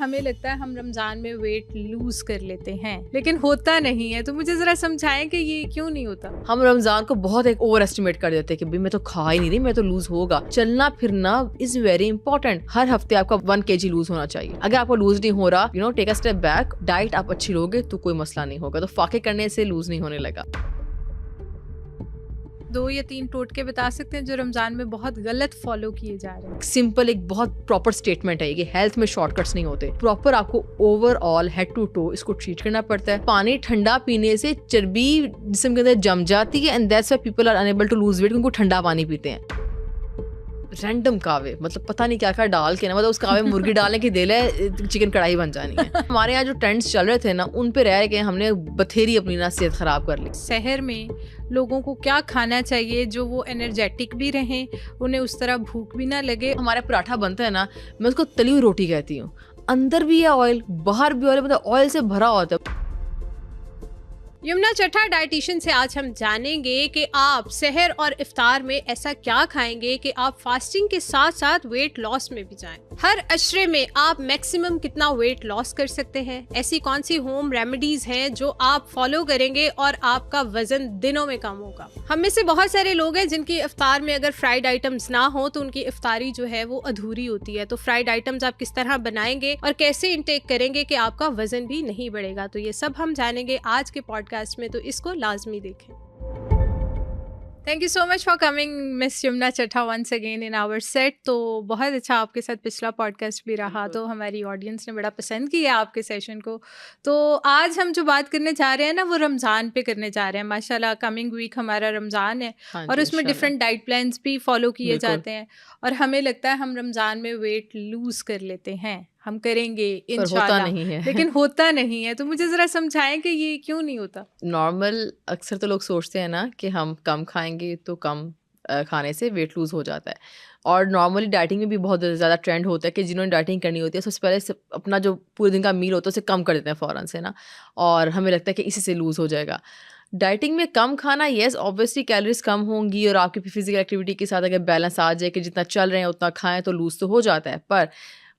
हमें लगता है हम रमजान में वेट लूज कर लेते हैं, लेकिन होता नहीं है। तो मुझे जरा समझाएं कि ये क्यों नहीं होता। हम रमजान को बहुत एक ओवर एस्टिमेट कर देते हैं कि भाई मैं तो खा ही नहीं रही, मैं तो लूज होगा। चलना फिरना इज वेरी इंपॉर्टेंट। हर हफ्ते आपका 1 kg लूज होना चाहिए। अगर आपको लूज नहीं हो रहा, take a step back, diet आप अच्छी लोगे तो कोई मसला नहीं होगा। तो फाके करने से लूज नहीं होने लगा। 2 या 3 टोटके बता सकते हैं जो रमजान में बहुत गलत फॉलो किए जा रहे हैं? सिंपल एक बहुत प्रॉपर स्टेटमेंट है कि हेल्थ में शॉर्टकट्स नहीं होते। प्रॉपर आपको ओवरऑल हेड टू टो इसको ट्रीट करना पड़ता है। पानी ठंडा पीने से चर्बी जिस्म के अंदर जम जाती है and that's why people are unable to lose weight, क्योंकि ठंडा पानी पीते हैं। रैंडम कावे, मतलब पता नहीं क्या क्या डाल के ना, मतलब उस कावे में मुर्गी डालने की दिल है, चिकन कढ़ाई बन जानी है। हमारे यहाँ जो ट्रेंड्स चल रहे थे ना, उन पे रह के हमने बथेरी अपनी ना सेहत खराब कर ली। शहर में लोगों को क्या खाना चाहिए जो वो एनर्जेटिक भी रहें, उन्हें उस तरह भूख भी ना लगे? हमारा पराठा बनता है ना, मैं उसको तली हुई रोटी कहती हूँ। अंदर भी है ऑयल, बाहर भी ऑयल, मतलब ऑयल से भरा होता है। यमुना चट्टा डाइटिशियन से आज हम जानेंगे कि आप सहर और इफ्तार में ऐसा क्या खाएंगे कि आप फास्टिंग के साथ साथ वेट लॉस में भी जाएं। हर अशरे में आप मैक्सिमम कितना वेट लॉस कर सकते हैं? ऐसी कौन सी होम रेमेडीज हैं जो आप फॉलो करेंगे और आपका वजन दिनों में कम होगा? हम में से बहुत सारे लोग हैं जिनकी इफ्तार में अगर फ्राइड आइटम्स ना हो तो उनकी इफ्तारी जो है वो अधूरी होती है। तो फ्राइड आइटम्स आप किस तरह बनाएंगे और कैसे इनटेक करेंगे कि आपका वजन भी नहीं बढ़ेगा? तो ये सब हम जानेंगे आज के पॉडकास्ट में, तो इसको लाजमी देखें। Thank you so much for coming miss Yamuna Chatta once again in our set. तो बहुत अच्छा आपके साथ पिछला पॉडकास्ट भी रहा, तो हमारी ऑडियंस ने बड़ा पसंद किया आपके सेशन को। तो आज हम जो बात करने जा रहे हैं ना, वो रमज़ान पे करने जा रहे हैं। माशाल्लाह कमिंग वीक हमारा रमज़ान है और उसमें डिफरेंट डाइट प्लान्स भी फॉलो किए जाते हैं और हमें लगता है हम रमज़ान में वेट लूज़ कर लेते हैं, हम करेंगे इंशाल्लाह, लेकिन होता नहीं है। तो मुझे ज़रा समझाएं कि ये क्यों नहीं होता। नॉर्मल अक्सर तो लोग सोचते हैं ना कि हम कम खाएंगे तो कम खाने से वेट लूज़ हो जाता है। और नॉर्मली डाइटिंग में भी बहुत ज़्यादा ट्रेंड होता है कि जिन्होंने डाइटिंग करनी होती है सबसे पहले अपना जो पूरे दिन का मील होता है उसे कम कर देते हैं फ़ौरन से ना, और हमें लगता है कि इसी से लूज़ हो जाएगा। डाइटिंग में कम खाना, येस ऑब्वियसली कैलोरीज कम होंगी और आपकी फिजिकल एक्टिविटी के साथ अगर बैलेंस आ जाए कि जितना चल रहे हैं उतना खाएं तो लूज़ तो हो जाता है। पर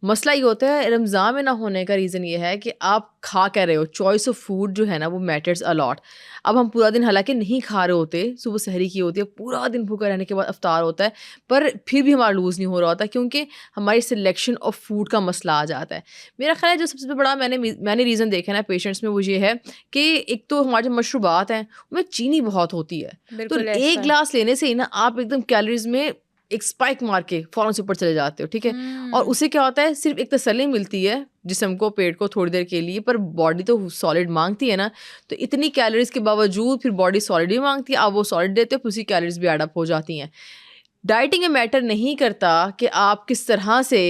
मसला ये होता है रमज़ान में ना होने का रीज़न ये है कि आप खा क्या रहे हो। चॉइस ऑफ फूड जो है ना वो मैटर्स अलॉट। अब हम पूरा दिन हालांकि नहीं खा रहे होते, सुबह सहरी की होती है, पूरा दिन भूखा रहने के बाद अफ्तार होता है, पर फिर भी हमारा लूज़ नहीं हो रहा होता क्योंकि हमारी सिलेक्शन ऑफ फूड का मसला आ जाता है। मेरा ख्याल है जो सबसे बड़ा मैंने रीज़न देखा है ना पेशेंट्स में, वो ये है कि एक तो हमारे जो मशरूबात हैं उनमें चीनी बहुत होती है। तो एक गिलास लेने से ही ना आप एकदम कैलोरीज में एक स्पाइक मार के फौरन से ऊपर चले जाते हो, ठीक है। और उससे क्या होता है, सिर्फ एक तसल्ली मिलती है जिस्म को, पेट को थोड़ी देर के लिए, पर बॉडी तो सॉलिड मांगती है ना। तो इतनी कैलोरीज के बावजूद फिर बॉडी सॉलिड भी मांगती है, आप वो सॉलिड देते हो फिर उसी कैलोरीज भी एडअप हो जाती हैं। डाइटिंग में मैटर नहीं करता कि आप किस तरह से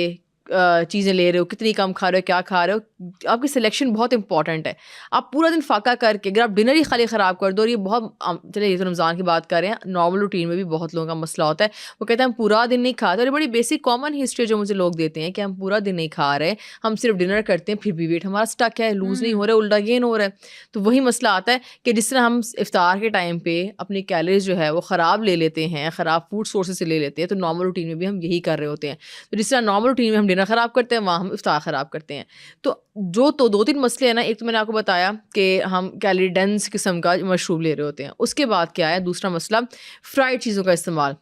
चीज़ें ले रहे हो, कितनी कम खा रहे हो, क्या खा रहे हो, आपकी सिलेक्शन बहुत इंपॉर्टेंट है। आप पूरा दिन फाका करके अगर आप डिनर ही खाली ख़राब कर दो, और ये बहुत, चलिए ये तो रमज़ान की बात कर रहे हैं, नॉर्मल रूटीन में भी बहुत लोगों का मसला होता है। वो कहते हैं हम पूरा दिन नहीं खाते, और ये बड़ी बेसिक कॉमन हिस्ट्री जो मुझे लोग देते हैं कि हम पूरा दिन नहीं खा रहे, हम सिर्फ डिनर करते हैं, फिर भी वेट हमारा स्टक है, लूज़ नहीं हो रहा है, उल्टा गेन हो रहा है। तो वही मसला आता है कि जिस तरह हम इफ्तार के टाइम पे अपनी कैलोरीज जो है वो ख़राब ले लेते हैं, ख़राब फूड सोर्सेज से ले लेते हैं, तो नॉर्मल रूटीन में भी हम यही कर रहे होते हैं। तो जिस तरह नॉर्मल रूटीन में हम डिनर ख़राब करते हैं, वहाँ हम इफ्तार ख़राब करते हैं। तो जो तो 2-3 मसले हैं ना, एक तो मैंने आपको बताया कि हम कैलोरी डेंस किस्म का मशरूब ले रहे होते हैं। उसके बाद क्या है दूसरा मसला, फ्राइड चीज़ों का इस्तेमाल।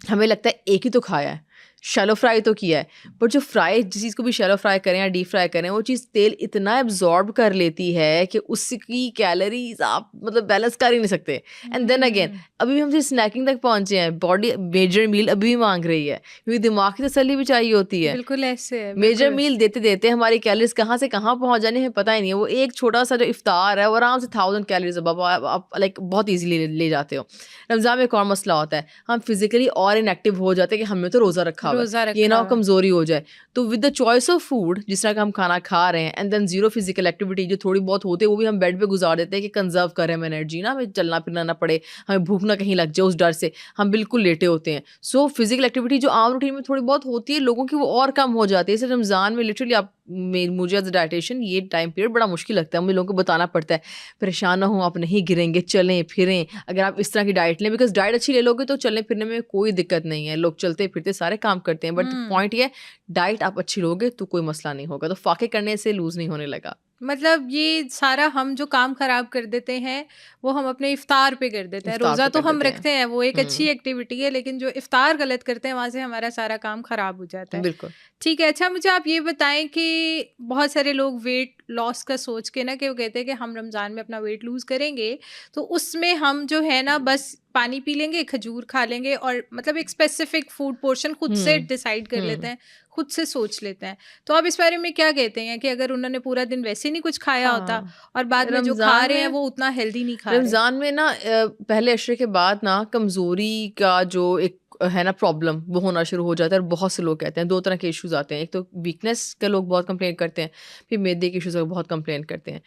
हमें लगता है एक ही तो खाया है, शैलो फ्राई तो किया है, पर जो फ्राई जिस चीज़ को भी शैलो फ्राई करें या डीप फ्राई करें, वो चीज़ तेल इतना एब्जॉर्ब कर लेती है कि उसकी कैलोरीज आप मतलब बैलेंस कर ही नहीं सकते। एंड देन अगेन अभी भी हम सिर्फ स्नैकिंग तक पहुंचे हैं, बॉडी मेजर मील अभी भी मांग रही है, क्योंकि दिमाग की तसल्ली भी चाहिए होती है। बिल्कुल ऐसे है, मेजर मील देते देते हमारी कैलोरीज कहाँ से कहाँ पहुंच जाने हैं पता ही नहीं है। वो एक छोटा सा जो इफ्तार है वो आराम से 1000 कैलोरीज आप लाइक बहुत ईजिली ले जाते हो। रमज़ान में एक और मसला होता है, हम फिजिकली और इनएक्टिव हो जाते हैं कि हमने तो रोज़ा रखा हुआ है, ये ना कमजोरी हो जाए। तो with the choice of food, जिस तरह का हम खाना खा रहे हैं, and than zero physical activity जो थोड़ी बहुत होती है वो भी हम बेड पे गुजार देते हैं कि कंजर्व करें हम एनर्जी ना, हमें चलना फिरना ना पड़े, हमें भूख ना कहीं लग जाए, उस डर से हम बिल्कुल लेटे होते हैं। सो फिजिकल एक्टिविटी जो आम रूटीन में थोड़ी बहुत होती है लोगों की, वो और कम हो जाती है। इसे रमज़ान में लिटरली आप मुझे एज अ डाइटिशियन ये टाइम पीरियड बड़ा मुश्किल लगता है, मुझे लोगों को बताना पड़ता है परेशान ना हो, आप नहीं गिरेंगे, चलें फिरें, अगर आप इस तरह की डाइट लें, बिकॉज डाइट अच्छी ले लोगे तो चलने फिरने में कोई दिक्कत नहीं है, लोग चलते फिरते सारे काम करते हैं, बट पॉइंट ये डाइट आप अच्छी लोगे तो कोई मसला नहीं होगा, तो फाके करने से लूज नहीं होने लगा। मतलब ये सारा हम जो काम खराब कर देते हैं वो हम अपने इफ्तार पे कर देते हैं। इफ्तार रोज़ा पे तो कर हम देते हैं। रखते हैं, वो एक अच्छी एक्टिविटी है, लेकिन जो इफ्तार गलत करते हैं वहाँ से हमारा सारा काम खराब हो जाता है। बिल्कुल। ठीक है, अच्छा मुझे आप ये बताएं कि बहुत सारे लोग वेट लॉस का सोच के ना कि वो कहते हैं कि हम रमज़ान में अपना वेट लूज़ करेंगे तो उसमें हम जो है ना बस पानी पी लेंगे, खजूर खा लेंगे, और मतलब एक स्पेसिफिक फूड पोर्शन खुद से डिसाइड कर लेते हैं, खुद से सोच लेते हैं। तो आप इस बारे में क्या कहते हैं कि अगर उन्होंने पूरा दिन वैसे नहीं कुछ खाया होता और बाद में जो खा रहे हैं वो उतना हेल्दी नहीं खा रहे? रमज़ान में ना पहले अशरे के बाद ना कमज़ोरी का जो एक है ना प्रॉब्लम वो होना शुरू हो जाता है, और बहुत से लोग कहते हैं 2 तरह के इश्यूज आते हैं, एक तो वीकनेस का लोग बहुत कंप्लेन करते हैं, फिर मैदे के इश्यूज का बहुत कंप्लेन करते हैं।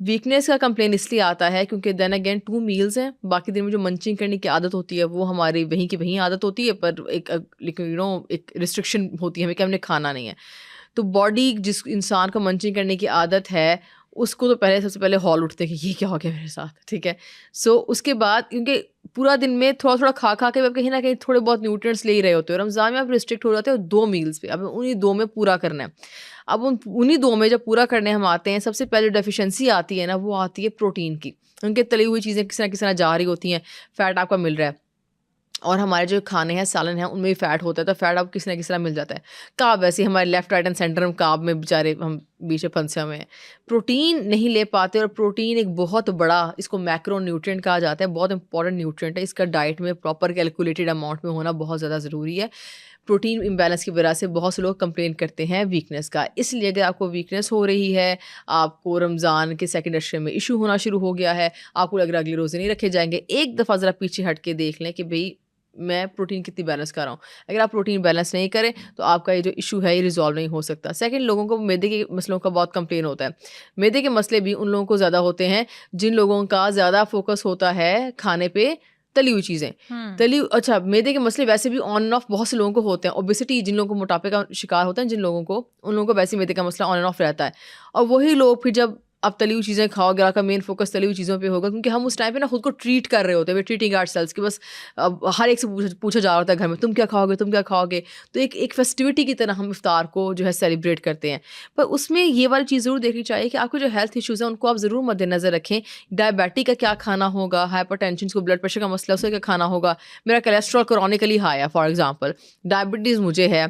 वीकनेस का कंप्लेन इसलिए आता है क्योंकि देन अगेन 2 मील्स हैं, बाकी दिन में जो मंचिंग करने की आदत होती है वो हमारी वहीं की वहीं आदत होती है, पर एक एक रिस्ट्रिक्शन होती है हमें कि हमने खाना नहीं है। तो बॉडी जिस इंसान को मंचिंग करने की आदत है उसको तो सबसे पहले हॉल उठते हैं कि ये क्या हो गया मेरे साथ, ठीक है। सो उसके बाद क्योंकि पूरा दिन में थोड़ा थोड़ा खा के आप कहीं ना कहीं थोड़े बहुत न्यूट्रिएंट्स ले ही रहे होते हो, रमज़ान में आप रिस्ट्रिक्ट हो जाते हो 2 मील्स पे, अब उन्हीं 2 में पूरा करना है। अब उन्हीं 2 में जब पूरा करने हम आते हैं, सबसे पहले डेफिशिएंसी आती है ना, वो आती है प्रोटीन की। उनके तली हुई चीज़ें किसी ना जा रही होती हैं, फैट आपका मिल रहा है, और हमारे जो खाने हैं सालन हैं उनमें भी फ़ैट होता है, तो फ़ैट आपको किसी ना किसी तरह मिल जाता है। कार्ब वैसे हमारे लेफ्ट राइट एंड सेंटर में कार्ब में बेचारे हम बीच में फंसे हुए हैं, प्रोटीन नहीं ले पाते, और प्रोटीन एक बहुत बड़ा, इसको मैक्रो न्यूट्रिएंट कहा जाता है, बहुत इंपॉर्टेंट न्यूट्रिएंट है, इसका डाइट में प्रॉपर कैलकुलेटेड अमाउंट में होना बहुत ज़्यादा ज़रूरी है। प्रोटीन इम्बैलेंस की वजह से बहुत से लोग कंप्लेन करते हैं वीकनेस का, इसलिए अगर आपको वीकनेस हो रही है, आपको रमज़ान के सेकंड अशरे में इशू होना शुरू हो गया है, आपको लग रहा है अगले रोज़े नहीं रखे जाएंगे, एक दफ़ा ज़रा पीछे हट के देख लें कि भाई मैं प्रोटीन कितनी बैलेंस कर रहा हूँ। अगर आप प्रोटीन बैलेंस नहीं करें तो आपका ये जो इशू है ये रिजॉल्व नहीं हो सकता। सेकंड, लोगों को मैदे के मसलों का बहुत कंप्लेन होता है। मैदे के मसले भी उन लोगों को ज़्यादा होते हैं जिन लोगों का ज़्यादा फोकस होता है खाने पे तली हुई चीज़ें। अच्छा, मैदे के मसले वैसे भी ऑन एंड ऑफ बहुत से लोगों को होते हैं। ओबेसिटी जिन लोगों को, मोटापे का शिकार होते हैं जिन लोगों को, उन लोगों को वैसे मैदे का मसला ऑन एंड ऑफ रहता है। और वही लोग फिर जब आप तली हुई चीज़ें खाओगे, आपका मेन फोकस तली हुई चीज़ों पे होगा, क्योंकि हम उस टाइम पे ना खुद को ट्रीट कर रहे होते हैं, वे ट्रीटिंग आवर सेल्स कि बस हर एक से पूछा जा रहा होता है घर में, तुम क्या खाओगे, तुम क्या खाओगे। तो एक फेस्टिविटी की तरह हम इफ्तार को जो है सेलिब्रेट करते हैं। पर उसमें ये वाली चीज़ ज़रूर देखनी चाहिए कि आपको जो हेल्थ इश्यूज़ हैं उनको आप ज़रूर मद्देनज़र रखें। डायबिटीज का क्या खाना होगा, हाइपरटेंशन को ब्लड प्रेशर का मसला, उसका क्या खाना होगा। मेरा कोलेस्ट्रॉल क्रॉनिकली हाई है फॉर एग्जाम्पल, डायबिटीज़ मुझे है,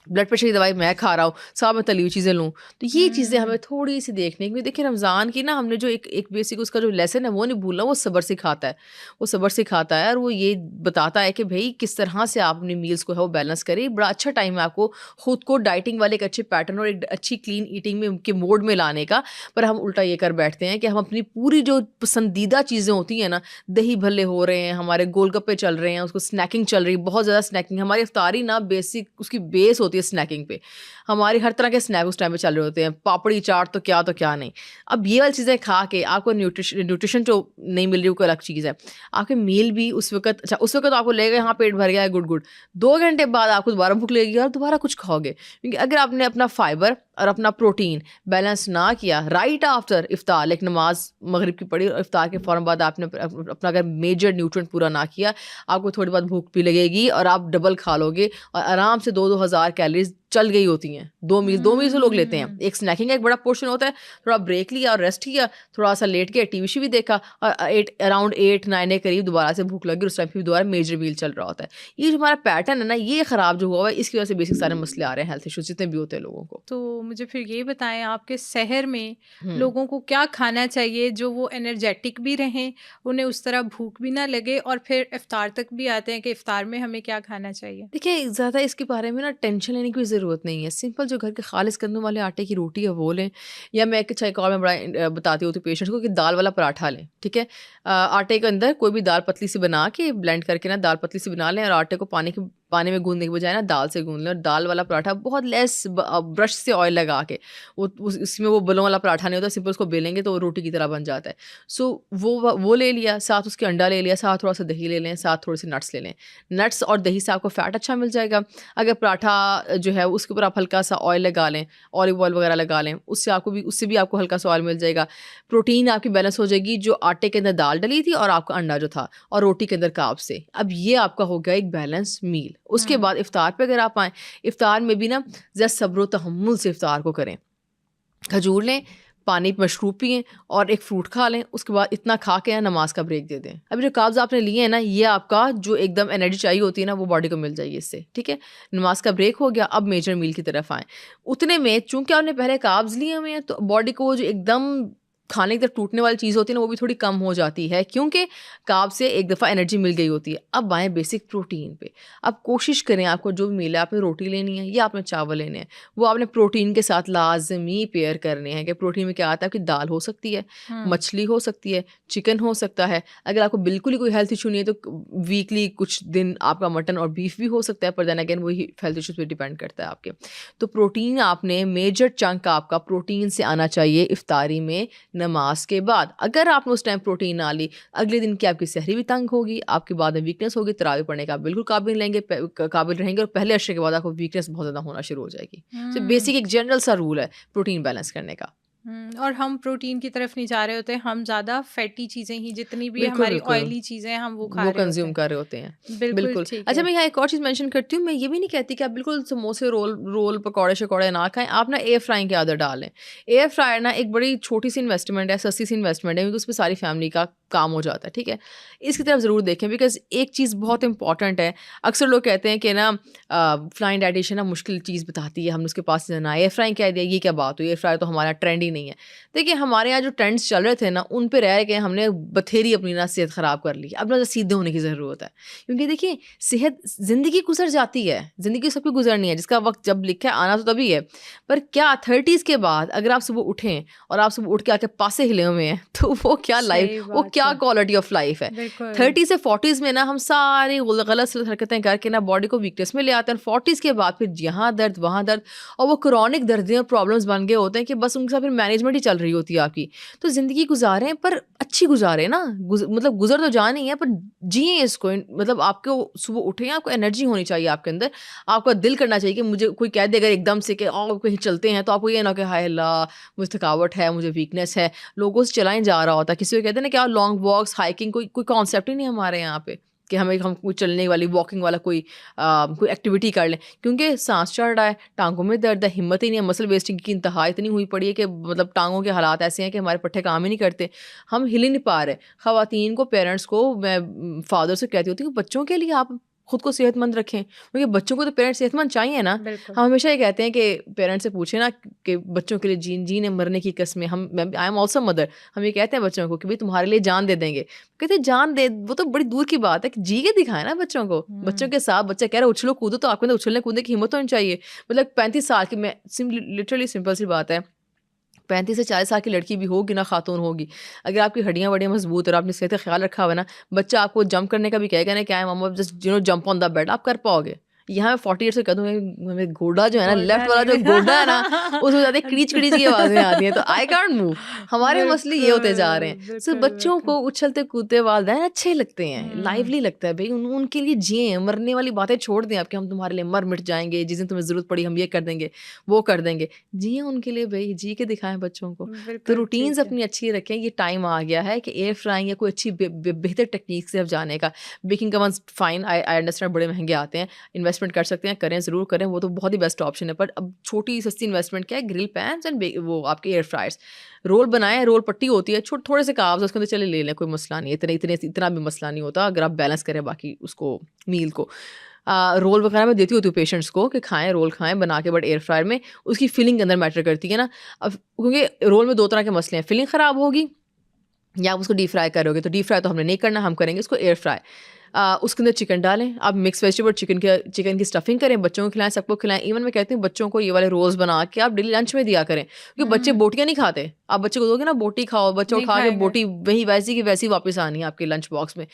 ब्लड प्रेशर की दवाई मैं खा रहा हूँ, साथ में तली हुई चीज़ें लूँ, तो ये चीज़ें हमें थोड़ी सी देखने की। देखिए रमज़ान की ना हमने जो एक बेसिक उसका जो लेसन है वो नहीं भूलना, वो सब्र सिखाता है, वो सब्र सिखाता है, और वो ये बताता है कि भाई किस तरह से आप अपनी मील्स को है वो बैलेंस करें। बड़ा अच्छा टाइम है आपको खुद को डाइटिंग वाले एक अच्छे पैटर्न और एक अच्छी क्लीन ईटिंग में के मोड में लाने का। पर हम उल्टा ये कर बैठते हैं कि हम अपनी पूरी जो पसंदीदा चीज़ें होती हैं ना, दही भल्ले हो रहे हैं, हमारे गोलगप्पे चल रहे हैं, उसको स्नैकिंग चल रही है, बहुत ज़्यादा स्नैकिंग। हमारी इफ्तारी ना बेसिक उसकी बेस होती है स्नैकिंग पे, हमारी हर तरह के स्नैक उस टाइम पे चल रहे होते हैं, पापड़ी चाट तो क्या नहीं। अब ये वाली चीज़ें खा के आपको न्यूट्रिशन जो नहीं मिल रही, वो अलग चीज़ है। आपके मील भी उस वक्त, अच्छा उस वक्त आपको लगेगा हाँ पेट भर गया है, गुड, 2 घंटे बाद आपको दोबारा भूख लगेगी और दोबारा कुछ खाओगे, क्योंकि अगर आपने अपना फाइबर और अपना प्रोटीन बैलेंस ना किया राइट आफ्टर इफ्तार, लाइक नमाज मगरिब की पढ़ी और इफ्तार के फ़ौरन बाद आपने अपना अगर मेजर न्यूट्रिएंट पूरा ना किया, आपको थोड़ी बहुत भूख भी लगेगी और आप डबल खा लोगे और आराम से 2-2 हज़ार कैलोरीज चल गई होती हैं। 2 मील से लोग लेते हैं। एक स्नैकिंग का एक बड़ा पोर्शन होता है, थोड़ा ब्रेक लिया और रेस्ट किया, थोड़ा सा लेट के टीवी भी देखा और अराउंड 8-9 के करीब दोबारा से भूख लगी, उस टाइम फिर दोबारा मेजर मील चल रहा होता है। ये जो हमारा पैटर्न है ना, ये ख़राब जो हुआ है, इसकी वजह से बेसिक सारे मसले आ रहे हैं, हेल्थ इश्यूज जितने भी होते हैं लोगों को। तो मुझे फिर ये बताएं, आपके शहर में लोगों को क्या खाना चाहिए जो वो एनर्जेटिक भी रहें, उन्हें उस तरह भूख भी ना लगे, और फिर इफ्तार तक भी आते हैं कि इफ्तार में हमें क्या खाना चाहिए? देखिए ज़्यादा इसके बारे में ना टेंशन लेने की ज़रूरत नहीं है। सिंपल जो घर के खालिस गंदम वाले आटे की रोटी है वो लें, या मैं एक और मैं बड़ा बताती हूँ तो पेशेंट्स को कि दाल वाला पराठा लें, ठीक है। आटे के अंदर कोई भी दाल पतली सी बना के ब्लेंड करके ना दाल पतली सी बना लें और आटे को पानी के पानी में गूंदने के बजाय ना दाल से गूंद लें, और दाल वाला पराठा बहुत लेस ब्रश से ऑयल लगा के, उसमें वो बलों वाला पराठा नहीं होता, सिंपल उसको बेलेंगे तो वो रोटी की तरह बन जाता है। सो वो ले लिया, साथ उसके अंडा ले लिया, साथ थोड़ा सा दही ले लें, साथ थोड़े से नट्स ले लें। नट्स और दही से आपको फ़ैट अच्छा मिल जाएगा। अगर पराठा जो है उसके ऊपर आप हल्का सा ऑयल लगा लें, ऑलिव ऑयल वगैरह लगा लें, उससे भी आपको हल्का सा ऑयल मिल जाएगा। प्रोटीन आपकी बैलेंस हो जाएगी, जो आटे के अंदर दाल डली थी और आपका अंडा जो था, और रोटी के अंदर कार्ब से। अब ये आपका हो गया एक बैलेंस मील। उसके बाद इफ्तार पे अगर आप आएँ, इफ्तार में भी ना ज़रा सब्र व तहम्मुल से इफ्तार को करें। खजूर लें, पानी मशरूब पिएँ और एक फ्रूट खा लें। उसके बाद इतना खा के नमाज का ब्रेक दे दें। अभी जो कार्ब्स आपने लिए हैं ना, ये आपका जो एकदम एनर्जी चाहिए होती है ना, वो बॉडी को मिल जाएगी इससे, ठीक है। नमाज का ब्रेक हो गया, अब मेजर मील की तरफ आएँ। उतने में चूँकि आपने पहले कार्ब्स लिए हुए हैं, तो बॉडी को वो जो एकदम खाने की तरफ टूटने वाली चीज़ होती है ना, वो भी थोड़ी कम हो जाती है, क्योंकि कार्ब से एक दफ़ा एनर्जी मिल गई होती है। अब आएँ बेसिक प्रोटीन पे। अब कोशिश करें, आपको जो भी मिल है, आपने रोटी लेनी है या आपने चावल लेने हैं, वो आपने प्रोटीन के साथ लाजमी पेयर करने हैं। कि प्रोटीन में क्या आता है, आपकी दाल हो सकती है, मछली हो सकती है, चिकन हो सकता है। अगर आपको बिल्कुल ही कोई हेल्थ इशू नहीं है तो वीकली कुछ दिन आपका मटन और बीफ भी हो सकता है, पर देन अगेन वही हेल्थ इशूज़ पे डिपेंड करता है आपके। तो प्रोटीन आपने मेजर चंक आपका प्रोटीन से आना चाहिए इफ्तारी में नमाज के बाद। अगर आपने उस टाइम प्रोटीन ना ली, अगले दिन की आपकी सहरी भी तंग होगी, आपके बाद में वीकनेस होगी, तरावी पढ़ने का बिल्कुल काबिल रहेंगे, और पहले अशरे के बाद आपको वीकनेस बहुत ज़्यादा होना शुरू हो जाएगी। तो बेसिक एक जनरल सा रूल है प्रोटीन बैलेंस करने का। और हम प्रोटीन की तरफ नहीं जा रहे होते, हम ज़्यादा फैटी चीज़ें ही, जितनी भी बिल्कुल, हमारी बिल्कुल। ऑयली चीज़ें हैं हम वो खा वो रहे कंज्यूम होते कर रहे होते हैं। हैं। बिल्कुल ठीक अच्छा, है। मैं यहाँ एक और चीज़ मेंशन करती हूँ, मैं ये भी नहीं कहती कि आप बिल्कुल समोसे, रोल पकौड़े शकौड़े ना खाएं। आप ना एयर फ्राइंग की आदत डालें। एयर फ्रायर ना एक बड़ी छोटी सी इन्वेस्टमेंट है, सस्ती सी इन्वेस्टमेंट है, क्योंकि उसमें सारी फैमिली का काम हो जाता है, ठीक है। इसकी तरफ ज़रूर देखें, बिकॉज एक चीज़ बहुत इंपॉर्टेंट है। अक्सर लोग कहते हैं कि ना फ्लाइंग डाइटिशियन ना मुश्किल चीज़ बताती है, हमने उसके पास जाना है, एयर फ्राइंग कह दिया, ये क्या बात हुई, एयर फ्रायर तो हमारा ट्रेंड ही नहीं है। देखिए, हमारे यहाँ जो ट्रेंड्स चल रहे थे ना, उन पे रह के हमने बथेरी अपनी ना सेहत ख़राब कर ली। अब ना सीधे होने की ज़रूरत है, क्योंकि देखिए सेहत, ज़िंदगी गुजर जाती है, ज़िंदगी सबकी गुजरनी है, जिसका वक्त जब लिखा है आना तो तभी है। पर क्या 30s के बाद अगर आप सुबह उठें और आप सुबह उठ के आके पासे हिले हुए हैं, तो वो क्या लाइफ, वो क्या क्वालिटी ऑफ लाइफ है। 30 से 40s में ना हम सारी गलत हरकतें करके ना बॉडी को वीकनेस में ले आते हैं। 40s के बाद फिर यहाँ दर्द वहाँ दर्द, और वो क्रॉनिक दर्दें और प्रॉब्लम्स बन गए होते हैं कि बस उनके साथ फिर मैनेजमेंट ही चल रही होती है आपकी। तो ज़िंदगी गुजारें, पर अच्छी गुजारें ना, मतलब गुजर तो जा नहीं है, पर जिए इसको। मतलब आपको सुबह उठें, आपको एनर्जी होनी चाहिए आपके अंदर, आपका दिल करना चाहिए कि मुझे कोई कह दे अगर एकदम से कि कहीं चलते हैं, तो आपको ये ना कि हाय अल्लाह मुझे थकावट है, मुझे वीकनेस है, लोगों से चला ही जा रहा होता है। किसी को कहते हैं ना क्या लॉन्ग वॉक्स, हाइकिंग, कोई कॉन्सेप्ट ही नहीं हमारे यहाँ पे कि हम कोई चलने वाली, वॉकिंग वाला कोई एक्टिविटी कर लें, क्योंकि सांस चढ़ रहा है, टांगों में दर्द है, हिम्मत ही नहीं है, मसल वेस्टिंग की इंतहा इतनी हुई पड़ी है कि मतलब टांगों के हालात ऐसे हैं कि हमारे पट्टे काम ही नहीं करते, हम हिल ही नहीं पा रहे। ख़वातीन को, पेरेंट्स को, मैं फादर से कहती होती हूँ कि बच्चों के लिए आप खुद को सेहतमंद रखें, क्योंकि बच्चों को तो पेरेंट्स सेहतमंद चाहिए ना। हम हमेशा ये कहते हैं कि पेरेंट्स से पूछे ना कि बच्चों के लिए जीने मरने की कसमें, आई एम ऑल्सो मदर, हम ये कहते हैं बच्चों को कि भाई तुम्हारे लिए जान दे देंगे। कहते जान दे, वो तो बड़ी दूर की बात है कि जी के दिखाए ना बच्चों को। बच्चों के साथ बच्चा कह रहा है उछलो कूदो, तो आपके अंदर उछलने कूदने की हिम्मत होनी चाहिए। मतलब 35 साल की, मैं लिटरली सिंपल सी बात है, 35 से 40 साल की लड़की भी होगी ना, खातून होगी, अगर आपकी हड्डियां बड़ियां मजबूत और आपने सेहत का ख्याल रखा हुआ है ना, बच्चा आपको जंप करने का भी कहेगा ना, क्या है मामा just jump on the bed, आप कर पाओगे। यहाँ मैं 40 ईयर्स से कह दूँ, हमें गोडा जो है ना, लेफ्ट वाला जो गोडा है ना, उसमें ज़्यादा क्रीच क्रीच की आवाज़ें आती हैं, तो आई कांट मूव। हमारे मसले ये होते जा रहे हैं। सो बच्चों को उछलते कूदते वालिदैन अच्छे लगते हैं, लाइवली लगता है भाई, उनके लिए जिए। मरने वाली बातें छोड़ दें आपके, हम तुम्हारे लिए मर मिट जाएंगे, जिस दिन तुम्हें ज़रूरत पड़ी हम ये कर देंगे, वो कर देंगे। जिए उनके लिए भाई, जी के दिखाएं बच्चों को। तो रूटीन्स अपनी अच्छी रखें। ये टाइम आ गया है कि एयर फ्राइंग या कोई अच्छी बेहतर टेक्निक से अब जाने का। बेकिंग का वंस फाइन, आई अंडरस्टैंड बड़े महंगे आते हैं, इन्वेस्टमेंट कर सकते हैं, करें ज़रूर करें, वो तो बहुत ही बेस्ट ऑप्शन है। पर अब छोटी सस्ती इन्वेस्टमेंट क्या है, ग्रिल पैन्स एंड वो आपके एयर फ्रायर्स। रोल बनाएं, रोल पट्टी होती है, थोड़े से कार्ब्स उसके अंदर चले ले लें, कोई मसला नहीं है, इतना भी मसला नहीं होता अगर आप बैलेंस करें बाकी उसको मील को। रोल वगैरह मैं देती होती हूँ पेशेंट्स को कि खाएं, रोल खाएं बना के, बट एयर फ्रायर में उसकी फिलिंग अंदर मैटर करती है ना। अब क्योंकि रोल में 2 तरह के मसले हैं, फिलिंग ख़राब होगी या आप उसको डीप फ्राई करोगे, तो डीप फ्राई तो हमने नहीं करना, हम करेंगे इसको एयर फ्राई। उसके अंदर चिकन डालें, आप मिक्स वेजिटेबल चिकन की स्टफिंग करें, बच्चों को खिलाएं, सबको खिलाएं। इवन मैं कहती हूँ बच्चों को ये वाले रोल्स बना के आप डेली लंच में दिया करें, क्योंकि बच्चे बोटियाँ नहीं खाते। आप बच्चे को दोगे ना बोटी खाओ, बच्चा नहीं उठा के खाएगा। बोटी वही वैसी की वैसी वापस आनी है आपके लंच बॉक्स में।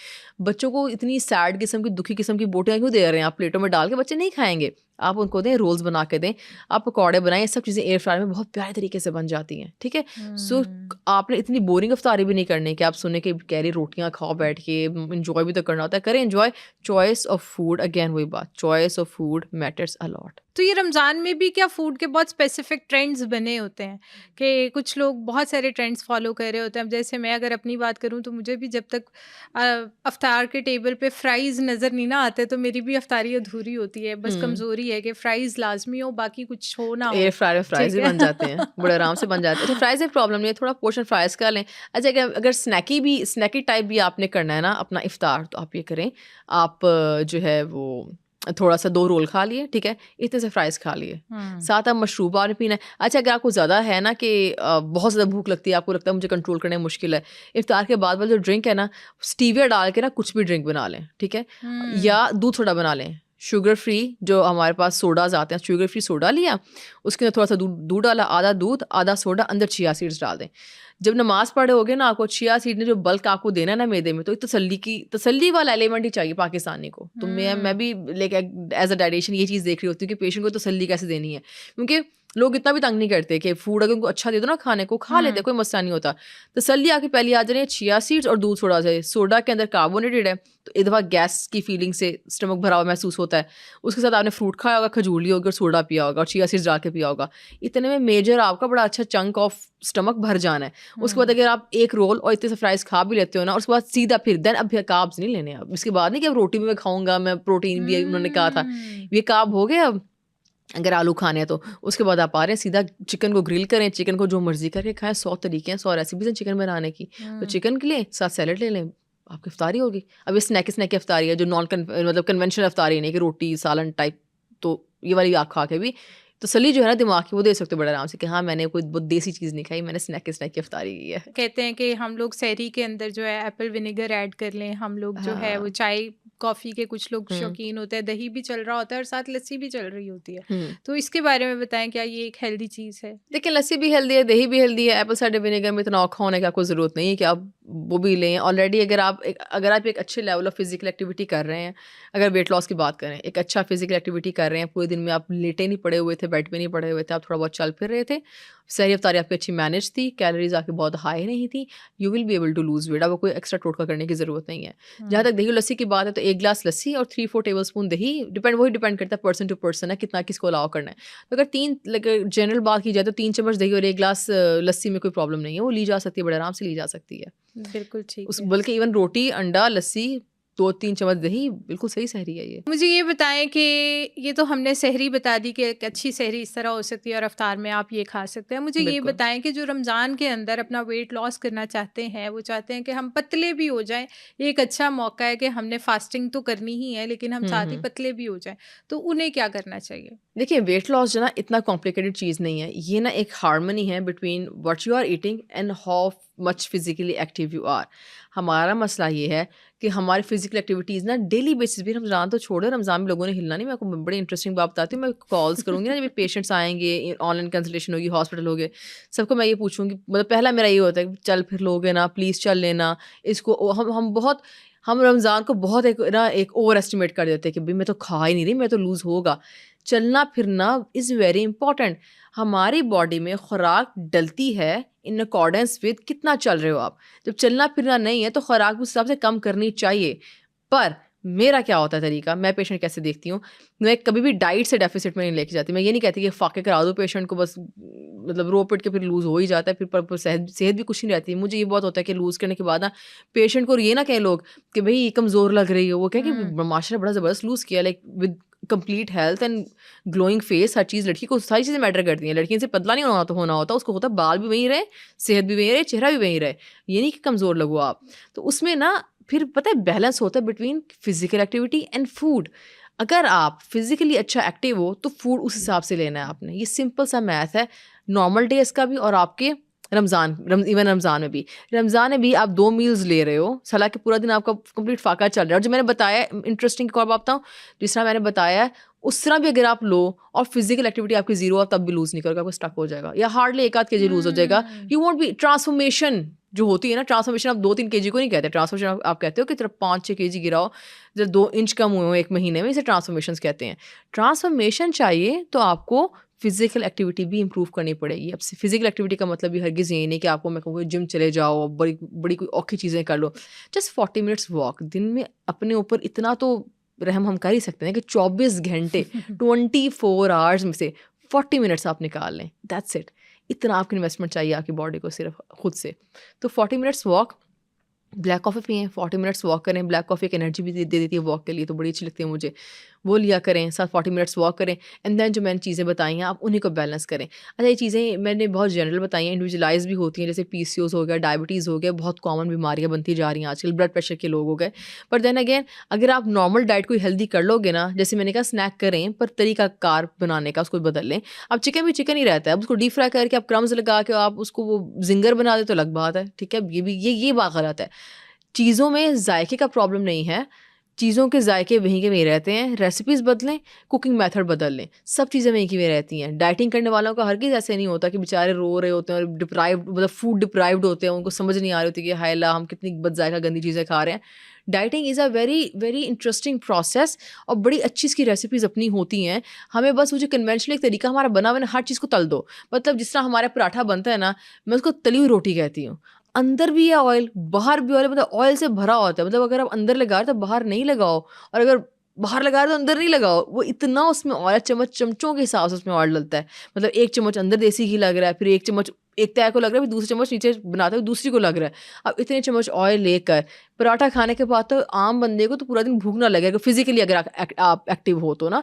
बच्चों को इतनी सैड किस्म की, दुखी किस्म की बोटियाँ क्यों दे रहे हैं आप प्लेटों में डाल के? बच्चे नहीं खाएंगे। आप उनको दें, रोल्स बना के दें, आप पकौड़े बनाएं, ये सब चीज़ें एयर फ्रायर में बहुत प्यारे तरीके से बन जाती हैं, ठीक है। सो आपने इतनी बोरिंग इफ्तारी भी नहीं करनी कि आप सुने कि कह रही रोटियां खाओ बैठ के, इंजॉय भी तो करना होता है, करें enjoy. Choice of food, again वही बात, choice of food matters a lot. तो ये रमज़ान में भी क्या फूड के बहुत स्पेसिफिक ट्रेंड्स बने होते हैं कि कुछ लोग बहुत सारे ट्रेंड्स फॉलो कर रहे होते हैं? अब जैसे मैं अगर अपनी बात करूं तो मुझे भी जब तक अफ्तार के टेबल पे फ्राइज़ नज़र नहीं ना आते तो मेरी भी अफ्तारी अधूरी होती है। बस कमज़ोरी है कि फ्राइज़ लाजमी हो, बाकी कुछ हो ना हो। एयर फ्रायर में फ्राइज भी बन जाते हैं, बड़े आराम से बन जाते हैं। अच्छा, फ्राइज में प्रॉब्लम नहीं है, थोड़ा पोर्शन फ्राइज कर लें। अच्छा, अगर स्नैकी टाइप भी आपने करना है ना अपना इफ्तार, तो आप ये करें, आप जो है वो थोड़ा सा 2 रोल खा लिए, ठीक है, इतने से फ्राइज खा लिए, साथ आप मशरूब आपने पीना है। अच्छा, अगर आपको ज़्यादा है ना कि बहुत ज़्यादा भूख लगती है, आपको लगता है मुझे कंट्रोल करने में मुश्किल है, इफ्तार के बाद वाला जो ड्रिंक है ना, स्टीविया डाल के ना कुछ भी ड्रिंक बना लें, ठीक है, या दूध सोडा बना लें, शुगर फ्री। जो हमारे पास सोडाज आते हैं, शुगर फ्री सोडा लिया, उसके अंदर थोड़ा सा दूध डाला, आधा दूध आधा सोडा, अंदर चिया सीड्स डाल दें। जब नमाज पढ़े होगे ना, आपको चिया सीड ने जो बल्क आपको देना है ना मैदे में, तो एक तसल्ली वाला एलिमेंट ही चाहिए पाकिस्तानी को। तो मैं भी एज अ डाइटिशियन ये चीज़ देख रही होती हूँ कि पेशेंट को तसल्ली कैसे देनी है, क्योंकि लोग इतना भी तंग नहीं करते कि फूड अगर उनको अच्छा दे दो ना खाने को, खा लेते, कोई मसला नहीं होता। तसल्ली आके पहले आ जा रही है चिया सीड्स और दूध सोडा से। सोडा के अंदर कार्बोनेटेड है, तो एक दफ़ा गैस की फीलिंग से स्टमक भरा हुआ महसूस होता है। उसके साथ आपने फ्रूट खाया होगा, खजूर ली होगी और सोडा पिया होगा और चिया सीड्स डाल के पिया होगा, इतने में मेजर आपका बड़ा अच्छा चंक ऑफ स्टमक भर जाना है। उसके बाद अगर आप एक रोल और इतने से फ्राइज खा भी लेते हो ना, उसके बाद सीधा फिर देन अब कार्ब्स नहीं लेने। अब इसके बाद नहीं कि अब रोटी भी मैं खाऊंगा, मैं प्रोटीन भी उन्होंने कहा था, ये कार्ब हो गया। अब अगर आलू खाने हैं तो उसके बाद आप आ रहे हैं सीधा चिकन को ग्रिल करें, चिकन को जो मर्जी करके खाएं। 100 तरीके हैं, 100 रेसिपीज हैं चिकन बनाने की। तो चिकन के लिए साथ सैलड ले लें, आपकी इफ्तारी होगी। अब ये स्नैकी इफ्तारी है, जो मतलब कन्वेंशनल इफ्तारी नहीं कि रोटी सालन टाइप। तो ये वाली आप खा के भी तसल्ली जो है ना दिमाग की, वो दे सकते हो बड़े आराम से कि हाँ मैंने कोई बहुत देसी चीज़ नहीं खाई, मैंने स्नैकी इफ्तारी की है। कहते हैं कि हम लोग सहरी के अंदर जो है एप्पल विनेगर ऐड कर लें, हम लोग जो है वो चाय कॉफ़ी के कुछ लोग शौकीन होते हैं, दही भी चल रहा होता है और साथ लस्सी भी चल रही होती है। तो इसके बारे में बताएं, क्या ये एक हेल्दी चीज़ है? देखिए, लस्सी भी हेल्दी है, दही भी हेल्दी है। एप्पल साइडर विनेगर में इतना औखा होने की आपको ज़रूरत नहीं है कि आप वो भी लें। ऑलरेडी अगर आप एक अच्छे लेवल ऑफ फिजिकल एक्टिविटी कर रहे हैं, अगर वेट लॉस की बात करें, एक अच्छा फिजिकल एक्टिविटी कर रहे हैं, पूरे दिन में आप लेटे नहीं पड़े हुए थे, बेड पे नहीं पड़े हुए थे, आप थोड़ा बहुत चल फिर रहे थे, सहरी इफ्तारी आपकी अच्छी मैनेज थी, कैलोरीज आपकी बहुत हाई नहीं थी, you will be able to lose weight. आपको कोई एक्स्ट्रा टोटका करने की ज़रूरत नहीं है। जहाँ तक दही और लस्सी की बात है, तो 1 गिलास लस्सी और 3-4 टेबल स्पून दही, वही डिपेंड करता है पर्सन टू पर्सन है कितना किसको अलाउ करना है। तो अगर जनरल बात की जाए तो 3 चम्मच दही और 1 गिलास लस्सी में कोई प्रॉब्लम नहीं है, वो ली जा सकती है, बड़े आराम से ली जा सकती है। बिल्कुल ठीक है। बल्कि इवन रोटी, अंडा, लस्सी, 2-3 चम्मच दही, बिल्कुल सही सहरी है ये। मुझे ये बताएं कि ये तो हमने सहरी बता दी कि एक अच्छी सहरी इस तरह हो सकती है और अफ्तार में आप ये खा सकते हैं। मुझे ये बताएं कि जो रमज़ान के अंदर अपना वेट लॉस करना चाहते हैं, वो चाहते हैं कि हम पतले भी हो जाएं, एक अच्छा मौका है कि हमने फास्टिंग तो करनी ही है लेकिन हम साथ ही पतले भी हो जाएं, तो उन्हें क्या करना चाहिए? देखिए, वेट लॉस जो ना इतना कॉम्प्लिकेटेड चीज़ नहीं है, ये ना एक हार्मनी है between what you are eating and how much physically active you are. हमारा मसला ये है कि हमारी फिजिकल एक्टिविटीज़ ना डेली बेसिस भी, रमज़ान तो छोड़ो, रमज़ान में लोगों ने हिलना नहीं। मैं आपको बड़ी इंटरेस्टिंग बात बताती हूँ। मैं कॉल्स करूँगी ना, जब पेशेंट्स आएंगे, ऑनलाइन कंसल्टेशन होगी, हॉस्पिटल होगे, सबको मैं ये पूछूंगी, मतलब पहला मेरा ये होता है कि चल फिर लोगे ना, प्लीज़ चल लेना इसको। हम रमज़ान को बहुत एक ओवर एस्टिमेट कर देते हैं कि भाई मैं तो खा ही नहीं रही, मैं तो लूज़ होगा। चलना फिरना इज़ वेरी इंपॉर्टेंट। हमारी बॉडी में खुराक डलती है इन अकॉर्डेंस विद कितना चल रहे हो आप। जब चलना फिरना नहीं है तो खुराक उस हिसाब से कम करनी चाहिए। पर मेरा क्या होता है तरीका, मैं पेशेंट कैसे देखती हूँ, मैं कभी भी डाइट से डेफिसिट में नहीं लेके जाती। मैं ये नहीं कहती कि फाके करा दो पेशेंट को, बस मतलब रो पिट के फिर लूज़ हो ही जाता है, फिर सेहत भी कुछ नहीं रहती। मुझे ये बहुत होता है कि लूज़ करने के बाद ना पेशेंट को ये ना कहें लोग कि भाई कमज़ोर लग रही हो, वो कहें कि माशाल्लाह बड़ा ज़बरदस्त लूज़ किया, like with complete health and glowing face. हर चीज़, लड़की को सारी चीज़ें मैटर करती हैं। लड़की से पतला नहीं होना होता, उसको होता बाल भी वहीं रहे, सेहत भी वहीं रहे, चेहरा भी वहीं रहे, ये नहीं कि कमज़ोर लगो आप। तो उसमें ना फिर पता है बैलेंस होता है between physical activity and food. अगर आप फिजिकली अच्छा एक्टिव हो तो फूड उस हिसाब से लेना है आपने। ये सिंपल सा मैथ है, नॉर्मल डेज का भी और आपके इवन रमज़ान में भी आप 2 मील्स ले रहे हो, हालांकि पूरा दिन आपका कंप्लीट फाका चल रहा है। और जो मैंने बताया इंटरेस्टिंग एक और बात बताऊँ, जिस तरह मैंने बताया उस तरह भी अगर आप लो और फिजिकल एक्टिविटी आपकी जीरो आप तब भी लूज़ नहीं करोगे, आपको स्टक हो जाएगा या हार्डली 1-8 kg लूज़ हो जाएगा। यू वॉन्ट बी ट्रांसफॉर्मेशन जो होती है ना, ट्रांसफॉर्मेशन आप 2-3 kg को नहीं कहते, ट्रांसफॉर्मेशन आप कहते हो कि तरफ 5-6 kg गिराओ, जब 2 इंच कम हुए हो 1 महीने में, इसे ट्रांसफॉर्मेशन कहते हैं। ट्रांसफॉर्मेशन चाहिए तो आपको फिजिकल एक्टिविटी भी इंप्रूव करनी पड़ेगी। अब फिजिकल एक्टिविटी का मतलब भी हरगिज़ यही नहीं कि आपको मैं कहूँगी जिम चले जाओ, बड़ी बड़ी कोई औखी चीज़ें कर लो। जस्ट 40 मिनट्स वॉक दिन में, अपने ऊपर इतना तो रहम हम कर ही सकते हैं कि 24 घंटे 24 आवर्स में से 40 मिनट्स आप निकाल लें, दैट्स इट। इतना आपकी इन्वेस्टमेंट चाहिए आपकी बॉडी को सिर्फ खुद से। तो 40 मिनट्स वॉक, ब्लैक कॉफ़ी पिएँ, 40 मिनट्स वॉक करें। ब्लैक कॉफ़ी एक एनर्जी भी दे देती है वॉक के लिए, तो बड़ी अच्छी लगती है मुझे, वो लिया करें, साथ 40 मिनट्स वॉक करें। एंड देन जो मैंने चीज़ें बताई हैं आप उन्हीं को बैलेंस करें। अच्छा, ये चीज़ें मैंने बहुत जनरल बताई हैं, इंडिविजुअलाइज भी होती हैं, जैसे PCOS हो गया, डायबिटीज़ हो गया, बहुत कॉमन बीमारियाँ बनती जा रही हैं आजकल, ब्लड प्रेशर के लोग हो गए। पर देन अगेन अगर आप नॉर्मल डाइट कोई हेल्दी कर लोगे ना, जैसे मैंने कहा स्नैक करें पर तरीका कार बनाने का उसको बदल लें। अब चिकन भी चिकन ही रहता है, अब उसको डीप फ्राई करके आप क्रम्स लगा के आप उसको वो जिंगर बना दे तो अलग बात है, ठीक है। ये बात गलत है। चीज़ों में जायके का प्रॉब्लम नहीं है, चीज़ों के जायके वहीं के वहीं रहते हैं। रेसिपीज़ बदलें, कुकिंग मेथड बदल लें, सब चीज़ें वहीं की वहीं रहती हैं। डाइटिंग करने वालों का हर किसी ऐसे नहीं होता कि बेचारे रो रहे होते हैं और डिप्राइव्ड, मतलब फूड डिप्राइव्ड होते हैं, उनको समझ नहीं आ रही होती कि हाय ला हम कितनी बदजायका गंदी चीज़ें खा रहे हैं। Dieting is a very very interesting process और बड़ी अच्छी इसकी रेसिपीज़ अपनी होती हैं। हमें बस वो जो कन्वेंशनल एक तरीका हमारा बना हुआ है, हर चीज़ को तल दो। मतलब जिस तरह हमारा पराठा बनता है ना, मैं उसको तली हुई रोटी कहती हूँ। अंदर भी है ऑयल, बाहर भी ऑयल, मतलब ऑयल से भरा होता है। मतलब अगर आप अंदर लगा रहे तो बाहर नहीं लगाओ, और अगर बाहर लगा रहे तो अंदर नहीं लगाओ। वो इतना उसमें ऑयल, चमचों के हिसाब से उसमें ऑयल डलता है। मतलब 1 चम्मच अंदर देसी घी लग रहा है, फिर 1 चम्मच एक तय को लग रहा है, फिर दूसरे चम्मच नीचे बनाते हुए दूसरी को लग रहा है। अब इतने चम्मच ऑयल लेकर पराठा खाने के बाद तो आम बंदे को तो पूरा दिन भूख ना लगेगा, फिजिकली अगर आप एक्टिव हो तो ना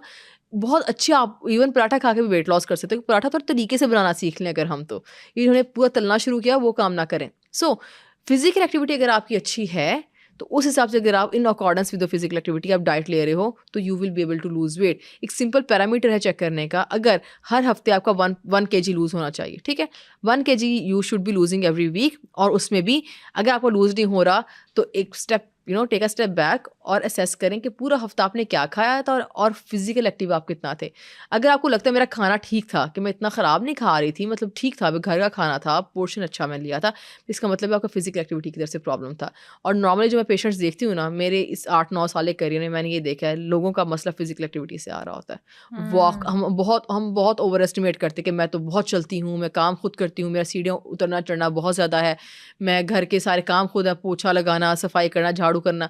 बहुत अच्छे आप इवन पराठा खा के भी वेट लॉस कर सकते हो। पराठा तो तरीके से बनाना सीख लें अगर हम, तो इन्होंने पूरा तलना शुरू किया वो काम ना करें। सो फिजिकल एक्टिविटी अगर आपकी अच्छी है तो उस हिसाब से अगर आप in accordance with the physical activity आप डाइट ले रहे हो तो you will be able to lose weight. एक सिंपल पैरामीटर है चेक करने का, अगर हर हफ्ते आपका 1 kg लूज होना चाहिए, ठीक है, 1 kg you should be losing every week. और उसमें भी अगर आपको लूज नहीं हो रहा तो एक step take a step back और असेस करें कि पूरा हफ्ता आपने क्या खाया था और फिजिकल एक्टिव आप कितना थे। अगर आपको लगता है मेरा खाना ठीक था, कि मैं इतना ख़राब नहीं खा रही थी, मतलब ठीक था, घर का खाना था, पोर्शन अच्छा मैंने लिया था, इसका मतलब आपका फिजिकल एक्टिविटी की तरफ से प्रॉब्लम था। और नॉर्मली जो मैं पेशेंट्स देखती हूँ ना, मेरे इस 8-9 साल के करियर में मैंने ये देखा है, लोगों का मसला फिजिकल एक्टिविटी से आ रहा होता है। वॉक हम बहुत ओवर एस्टिमेट करते कि मैं तो बहुत चलती हूँ, मैं काम खुद करती हूँ, मेरा सीढ़ियाँ उतरना चढ़ना बहुत ज़्यादा है, मैं घर के सारे काम खुद है, पोछा लगाना, सफाई करना, झाड़ू करना।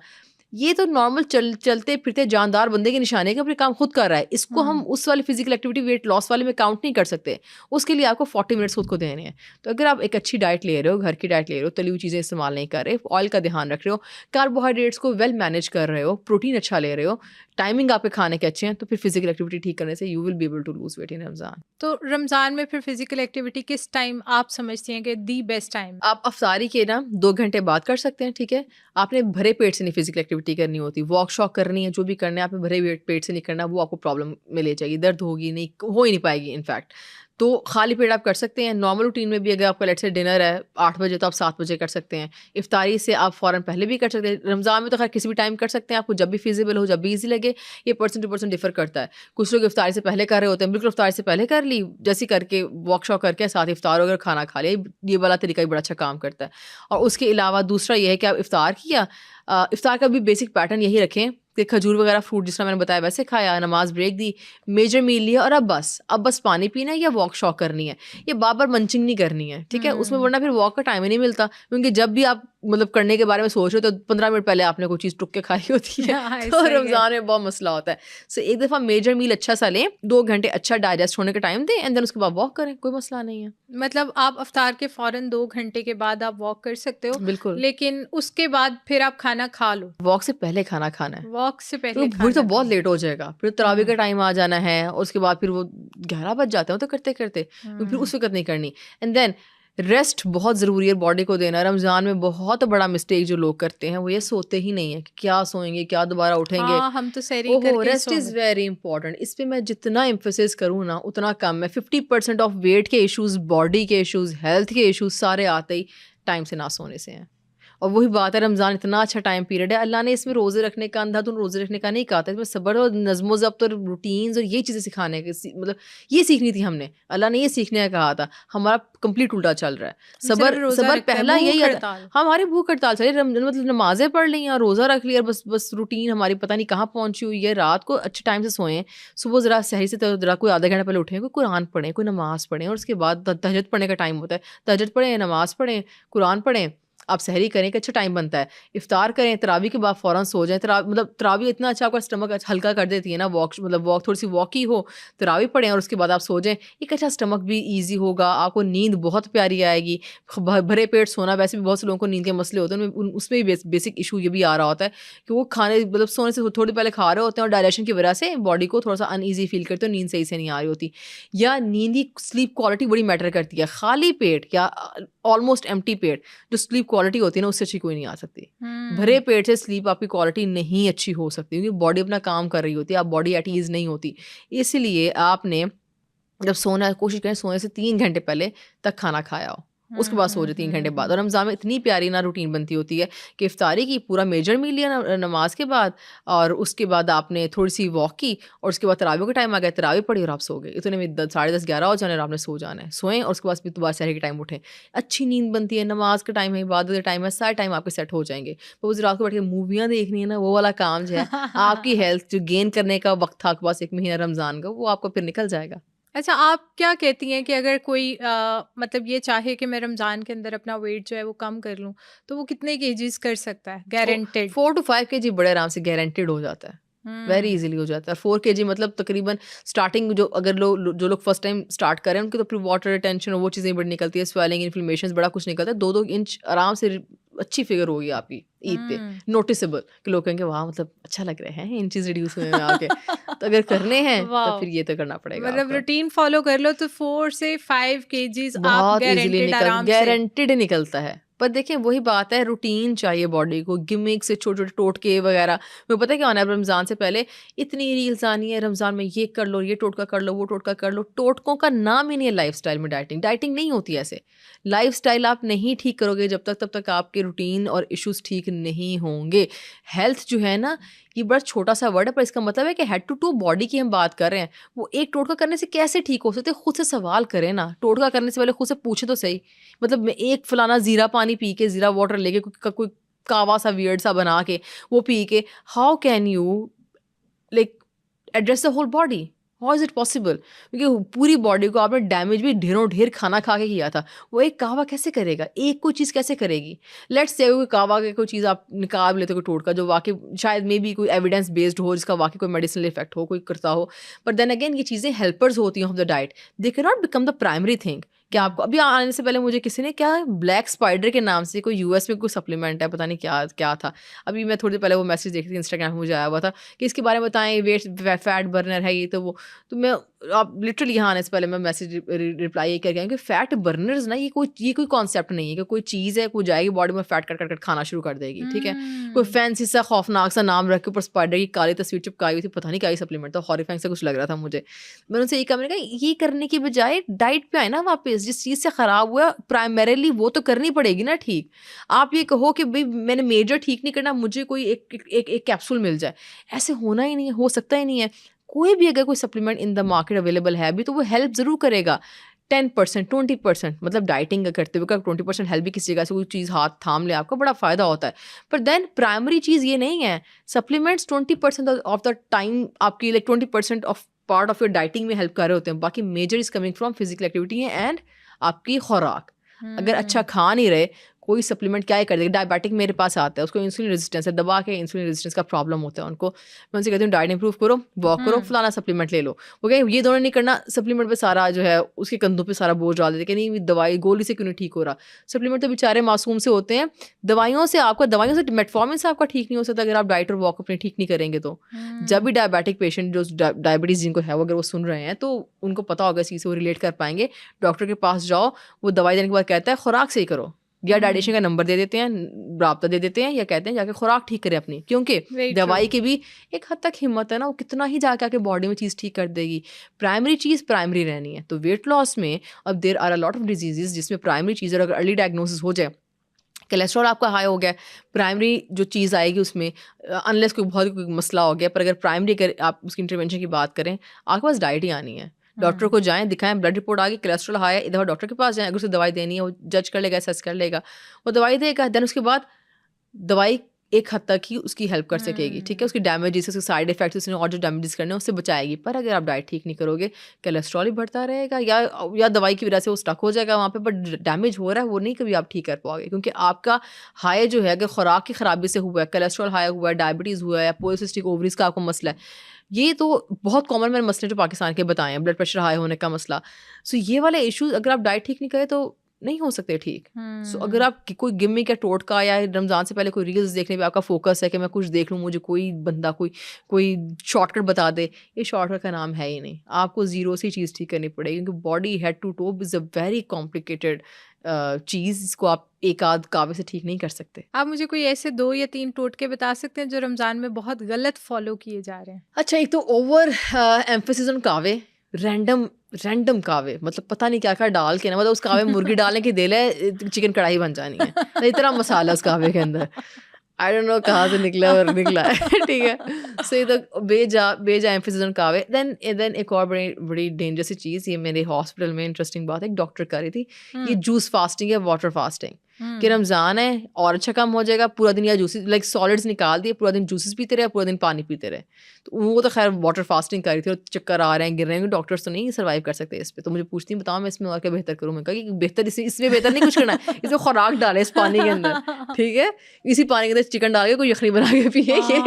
ये तो नॉर्मल चलते फिरते जानदार बंदे की निशानी है कि अपने काम खुद कर रहा है। इसको हम उस वाली फिजिकल एक्टिविटी वेट लॉस वाले में काउंट नहीं कर सकते। उसके लिए आपको 40 मिनट्स खुद को देने हैं। तो अगर आप एक अच्छी डाइट ले रहे हो, घर की डाइट ले रहे हो, तली हुई चीज़ें इस्तेमाल नहीं कर रहे, ऑयल का ध्यान रख रहे हो, कार्बोहाइड्रेट्स को वेल मैनेज कर रहे हो, प्रोटीन अच्छा ले रहे हो, टाइमिंग आपके खाने के अच्छे हैं, तो फिर फिजिकल एक्टिविटी ठीक करने से you will be able to lose weight in Ramzan. तो रमज़ान में फिर फिजिकल एक्टिविटी किस टाइम आप समझती हैं कि दी बेस्ट टाइम? आप अफ्तारी के ना 2 घंटे बाद कर सकते हैं, ठीक है। आपने भरे पेट से नहीं फिजिकल एक्टिविटी करनी होती, वॉक शॉक करनी है, जो भी करना है आपने भरे पेट से नहीं करना, वो आपको प्रॉब्लम में ले जाएगी, दर्द होगी नहीं, हो ही नहीं पाएगी इनफैक्ट। तो खाली पेट आप कर सकते हैं। नॉर्मल रूटीन में भी अगर आपका लेट से डिनर है 8 बजे तो आप 7 बजे कर सकते हैं। इफ्तारी से आप फ़ौरन पहले भी कर सकते हैं। रमज़ान में तो खैर किसी भी टाइम कर सकते हैं, आपको जब भी फिजिबल हो, जब भी ईजी लगे। ये पर्सन टू पर्सन डिफर करता है। कुछ लोग इफ्तारी से पहले कर रहे होते हैं, बिल्कुल इफ्तारी से पहले कर ली, जैसे करके वॉक शॉक करके साथ इफ्तार अगर खाना खा लिया, ये वाला तरीका भी बड़ा अच्छा काम करता है। और उसके अलावा दूसरा ये है कि आप इफ्तार किया, इफ्तार का भी बेसिक पैटर्न यही रखें कि खजूर वगैरह फ्रूट जिस तरह मैंने बताया वैसे खाया, नमाज ब्रेक दी, मेजर मील लिया, और अब बस पानी पीना है या वॉक शॉक करनी है, ये बार मंचिंग नहीं करनी है, ठीक है। उसमें वरना फिर वॉक का टाइम ही नहीं मिलता, क्योंकि जब भी आप मतलब करने के बारे में सोच रहे हो तो 15 मिनट पहले आपने कोई चीज़ टुक के खाई होती है। तो रमज़ान में बहुत मसला होता है। सो एक दफ़ा मेजर मील अच्छा सा लें, 2 घंटे अच्छा डाइजेस्ट होने का टाइम दें, एंड देन उसके बाद वॉक करें, कोई मसला नहीं है। मतलब आप अफ्तार के फ़ौरन 2 घंटे के बाद आप वॉक कर सकते हो, बिल्कुल, लेकिन उसके बाद फिर आप खाना खा लो। वॉक से पहले खाना खाना है, वॉक से पहले फिर तो बहुत लेट हो जाएगा, फिर तरावी का टाइम आ जाना है, और उसके बाद फिर वो 11 बज जाते हैं तो करते करते, फिर उस वक्त नहीं करनी। एंड देन रेस्ट बहुत ज़रूरी है बॉडी को देना। रमज़ान में बहुत बड़ा मिस्टेक जो लोग करते हैं वो ये सोते ही नहीं है कि क्या सोएंगे, क्या दोबारा उठेंगे। हाँ, हम तो सहरी ओहो, करके रेस्ट सो इज़ गए। Very important. इस पे मैं जितना एम्फेसिस करूँ ना उतना कम है। 50% ऑफ वेट के इश्यूज़, बॉडी के इश्यूज़, हेल्थ के इश्यूज़ सारे आते ही टाइम से ना सोने से हैं। और वही बात है, रमज़ान इतना अच्छा टाइम पीरियड है, अल्लाह ने इसमें रोज़े रखने का, अंधाधुन रोज़े रखने का नहीं कहा था, इसमें सब्र और नज़्म ज़ब्त और रूटीन्स और ये चीज़ें सिखाने के मतलब ये सीखनी थी हमने। अल्लाह ने ये सीखने का कहा था, हमारा कंप्लीट उल्टा चल रहा है। हम सिर्फ सब्र रोजा सब्र रखते हैं, पहला यही भूख आता हड़ताल। हमारी भूख हड़ताल चली, मतलब नमाज़ें पढ़ ली और रोज़ा रख लिया, बस बस रूटीन हमारी पता नहीं कहाँ पहुँची हुई है। रात को अच्छे टाइम से सोएं, सुबह ज़रा सही से ज़रा कोई आधा घंटा पहले उठें, कोई कुरान पढ़ें, कोई नमाज़ पढ़ें, और उसके बाद तहज्जुद पढ़ने का टाइम होता है, तहज्जुद पढ़ें, नमाज़ पढ़ें, कुरान पढ़ें, आप सहरी करें कि अच्छा टाइम बनता है, इफ्तार करें, तरावी के बाद फ़ौरन सो जाएं। मतलब तरावी इतना अच्छा आपका स्टमक हल्का कर देती है ना, वॉक थोड़ी सी वॉक ही हो, तरावी पढ़ें और उसके बाद आप सो जाएं, एक अच्छा स्टमक भी ईजी होगा, आपको नींद बहुत प्यारी आएगी। भरे पेट सोना, वैसे भी बहुत से लोगों को नींद के मसले होते हैं, उसमें भी बेसिक इशू ये भी आ रहा होता है कि वो खाने मतलब सोने से थोड़ी पहले खा रहे होते हैं और डायजेशन की वजह से बॉडी को थोड़ा सा अनईजी फील करते हो, नींद सही से नहीं आ रही होती, या नींद की स्लीप क्वालिटी बड़ी मैटर करती है। खाली पेट या ऑलमोस्ट एम्प्टी पेट जो स्लीप क्वालिटी होती है ना, उससे अच्छी कोई नहीं आ सकती। भरे पेट से स्लीप आपकी क्वालिटी नहीं अच्छी हो सकती, क्योंकि बॉडी अपना काम कर रही होती है, आप बॉडी एट ईज नहीं होती। इसलिए आपने जब सोना, कोशिश करें सोने से 3 घंटे पहले तक खाना खाया हो, उसके बाद सो जाए 3 घंटे बाद। और रमज़ान में इतनी प्यारी ना रूटीन बनती होती है कि इफ्तारी की, पूरा मेजर मील लिया नमाज के बाद, और उसके बाद आपने थोड़ी सी वॉक की, और उसके बाद तरावियों का टाइम आ गया, तरावी पढ़ी और आप सो गए। इतने में 10, 10:30, 11 हो जाने और आपने सो जाना है, सोएं और उसके बाद फिर दोबारा सहरी के टाइम उठें। अच्छी नींद बनती है, नमाज का टाइम है, इबादत का टाइम है, सारे टाइम आपके सेट हो जाएंगे। तो उस रात को बैठ के मूवियाँ देखनी है ना, वो वाला काम जो है आपकी हेल्थ जो गेन करने का वक्त था आपके पास 1 महीना रमज़ान का, वो आपको फिर निकल जाएगा। अच्छा, आप क्या कहती हैं कि अगर कोई मतलब ये चाहे कि मैं रमज़ान के अंदर अपना वेट जो है वो कम कर लूँ, तो वो कितने केजीज़ कर सकता है गारंटेड? 4 to 5 kg बड़े आराम से गारंटेड हो जाता है, वेरी इजीली हो जाता है। 4 kg मतलब तकरीबन स्टार्टिंग जो अगर जो लोग फर्स्ट टाइम स्टार्ट करें उनकी तो फिर वाटर रिटेंशन और वो चीज़ें बड़ी निकलती है, स्वेलिंग, इन्फ्लेमेशन, बड़ा कुछ निकलता है। 2-2 इंच आराम से अच्छी फिगर होगी आपकी ईद पे, नोटिसेबल, कि लोग कहेंगे वाह मतलब अच्छा लग रहे हैं इंचेस रिड्यूस हुए हैं आके। तो अगर करने हैं तो फिर ये तो करना पड़ेगा मतलब आपको। रूटीन फॉलो कर लो तो 4 से 5 केजीज़ आप बहुत इजीली गारंटेड आराम से। गारंटेड निकलता है। पर देखिए वही बात है, रूटीन चाहिए बॉडी को, गिमिक से छोटे छोटे टोटके वगैरह। मैं पता है क्या होना है, रमज़ान से पहले इतनी रील्स आनी है, रमज़ान में ये कर लो, ये टोटका कर लो, वो टोटका कर लो। टोटकों का नाम ही नहीं है लाइफस्टाइल में। डाइटिंग नहीं होती ऐसे। लाइफस्टाइल आप नहीं ठीक करोगे तब तक आपके रूटीन और इश्यूज ठीक नहीं होंगे। हेल्थ जो है ना, ये बड़ा छोटा सा वर्ड है, पर इसका मतलब है कि हेड टू टू बॉडी की हम बात कर रहे हैं। वो एक टोटका करने से कैसे ठीक हो सकते, खुद से सवाल करें ना। टोटका करने से पहले खुद से पूछे तो सही। मतलब मैं एक फलाना ज़ीरा पानी पी के, ज़ीरा वाटर लेके, कोई कावा सा वियर्ड सा बना के वो पी के, how can you like address the whole body? How is it possible? क्योंकि पूरी बॉडी को आपने डैमेज भी ढेरों ढेर खाना खा के किया था। वो एक कहवा कैसे करेगा? एक कोई चीज़ कैसे करेगी? लेट्स से कोई कहवा के कोई चीज़ आप निकाल लेते हो, कोई टोटका जो वाकई शायद मे बी कोई एविडेंस बेस्ड हो, जिसका वाकई कोई मेडिसिनल इफेक्ट हो, कोई करता हो। बट देन अगेन ये चीज़ें हेल्पर्स होती हैं of the diet, they can not become the primary thing. क्या आपको अभी आने से पहले मुझे किसी ने क्या ब्लैक स्पाइडर के नाम से कोई यूएस में कोई सप्लीमेंट है, पता नहीं क्या था। अभी मैं थोड़ी देर पहले वो मैसेज देखी थी, इंस्टाग्राम में मुझे आया हुआ था कि इसके बारे में बताएं, वेट फैट बर्नर है ये, तो वो तो मैं आप लिटरली यहाँ आने से पहले मैं मैसेज रिप्लाई ये करके आया कि फैट बर्नर्स ना, ये कोई कॉन्सेप्ट नहीं है कि कोई चीज़ है, कोई जाएगी बॉडी में फैट कट खाना शुरू कर देगी। ठीक है, कोई फैंसी सा खौफनाक सा नाम रख के ऊपर स्पाइडर की काली तस्वीर चिपकाई हुई थी, पता नहीं क्या सप्लीमेंट था, हॉरिफाइंग से कुछ लग रहा था मुझे। मैंने उनसे ये कहा, मैंने कहा ये करने की बजाय डाइट पे आए ना वापस। जिस चीज़ से ख़राब हुआ प्राइमरीली वो तो करनी पड़ेगी ना ठीक। आप ये कहो कि भाई मैंने मेजर ठीक नहीं करना, मुझे कोई एक कैप्सूल मिल जाए, ऐसे होना ही नहीं है, हो सकता ही नहीं है। कोई भी अगर कोई supplement in the market available है भी तो वो हेल्प ज़रूर करेगा 10%, 20%। मतलब डाइटिंग करते हुए 20% हेल्प भी किसी जगह से कोई चीज़ हाथ थाम ले, आपका बड़ा फ़ायदा होता है। पर देन प्राइमरी चीज़ ये नहीं है। सप्लीमेंट्स 20% ऑफ द टाइम आपकी 20% of part of your dieting में हेल्प कर रहे होते हैं। बाकी major is coming from physical activity and आपकी खुराक। अगर अच्छा खा नहीं रहे, कोई सप्लीमेंट क्या ही कर देगा। डायबिटिक मेरे पास आता है, उसको इंसुलिन रेजिस्टेंस है, दबा के इंसुलिन रेजिस्टेंस का प्रॉब्लम होता है उनको, मैं उनसे कहती हूँ डाइट इंप्रूव करो, वॉक करो, फलाना सप्लीमेंट ले लो। ओके, ये दोनों नहीं करना, सप्लीमेंट पे सारा जो है उसके कंधों पे सारा बोझ डाल देते कि नहीं दवाई गोली से क्यों नहीं ठीक हो रहा। सप्लीमेंट तो बेचारे मासूम से होते हैं, दवाइयों से मेटफॉर्मिन से आपका ठीक नहीं हो सकता अगर आप डाइट और वॉक अपने ठीक नहीं करेंगे तो। जब भी डायबिटिक पेशेंट जो डायबिटीज़ जिनको है अगर वो सुन रहे हैं तो उनको पता होगा इस चीज़ से, वो रिलेट कर पाएंगे। डॉक्टर के पास जाओ, वो दवाई देने के बाद कहता है खुराक से ही करो, या डाइटिशियन का नंबर दे देते हैं, राब्ता दे देते हैं, या कहते हैं जाके खुराक ठीक करें अपनी, क्योंकि दवाई की भी एक हद तक हिम्मत है ना, वो कितना ही जाके आके बॉडी में चीज़ ठीक कर देगी। प्राइमरी चीज़ प्राइमरी रहनी है। तो वेट लॉस में अब there are a lot of diseases जिसमें प्राइमरी चीज़ अगर अर्ली डायग्नोसिस हो जाए, कोलेस्ट्रॉल आपका हाई हो गया, प्राइमरी जो चीज़ आएगी उसमें अनलेस कोई बहुत कोई मसला हो गया, पर अगर प्राइमरी अगर आप उसकी इंटरवेंशन की बात करें, आपके पास डाइट ही आनी है। डॉक्टर को जाएं, दिखाएं, ब्लड रिपोर्ट आ गई, कोलेस्ट्रॉल हाई है, इधर डॉक्टर के पास जाएं, अगर उसे दवाई देनी है वो जज कर लेगा, असेस कर लेगा, वो दवाई देगा। देन उसके बाद दवाई एक हद तक ही उसकी हेल्प कर सकेगी, ठीक है, उसकी डैमेजेस, उसके साइड इफेक्ट्स, उसने और जो डैमेजेस करने हैं उससे बचाएगी। पर अगर आप डाइट ठीक नहीं करोगे, कोलेस्ट्रॉल ही बढ़ता रहेगा, या दवाई की वजह से वो स्टक हो जाएगा वहाँ पे, बट डैमेज हो रहा है वो नहीं कभी आप ठीक कर पाओगे, क्योंकि आपका हाई जो है अगर खुराक की खराबी से हुआ है, कोलेस्ट्रॉल हाई हुआ है, डायबिटीज़ हुआ है, या पॉलीसिस्टिक ओवरीज का आपको मसला है, ये तो बहुत कॉमन मैंने मसले जो पाकिस्तान के बताए हैं, ब्लड प्रेशर हाई होने का मसला। सो ये वाले इश्यूज अगर आप डाइट ठीक नहीं करें तो नहीं हो सकते ठीक। सो अगर आप कोई गिमिक या टोटका या रमज़ान से पहले कोई रील्स देखने पे आपका फोकस है कि मैं कुछ देख लूँ, मुझे कोई बंदा कोई शॉर्टकट बता दे, ये शॉर्टकट का नाम है ही नहीं। आपको ज़ीरो से चीज़ ठीक करनी पड़ेगी, क्योंकि body head to toe is a very complicated चीज़, जिसको आप एक आध कावे से ठीक नहीं कर सकते। आप मुझे कोई ऐसे 2 या 3 टोटके बता सकते हैं जो रमज़ान में बहुत गलत फॉलो किए जा रहे हैं? अच्छा, एक तो ओवर एम्फेसिस ऑन कावे, रैंडम कावे, मतलब पता नहीं क्या क्या डाल के ना, मतलब उस कावे में मुर्गी डालने की देल है, चिकन कढ़ाई बन जानी है, तो इतना मसाला उस कावे के अंदर, आई डोंट नो कहाँ से निकला और निकला है। ठीक है, सो ये तो बेजा एम्फेसिस ऑन कावे। देन एक और बड़ी डेंजरस सी चीज़, ये मेरे हॉस्पिटल में इंटरेस्टिंग बात है, एक डॉक्टर कर रही थी, ये जूस फास्टिंग है, वाटर फास्टिंग, कि रमज़ान है और अच्छा कम हो जाएगा, पूरा दिन या जूसेस लाइक सॉलिड्स निकाल दिए, पूरा दिन जूसेस पीते रहे, पूरा दिन पानी पीते रहे। तो वो तो खैर वाटर फास्टिंग कर रही थी और चक्कर आ रहे हैं, गिर रहे हैं, डॉक्टर्स तो नहीं सर्वाइव कर सकते इस पे। तो मुझे पूछती बताओ मैं इसमें और क्या बेहतर करूँ। मैं कहा कि बेहतर इसमें बेहतर नहीं कुछ करना है, इसमें खुराक डाले इस पानी के अंदर, ठीक है, इसी पानी के अंदर चिकन डाल के कोई यखनी बना के पिए, ये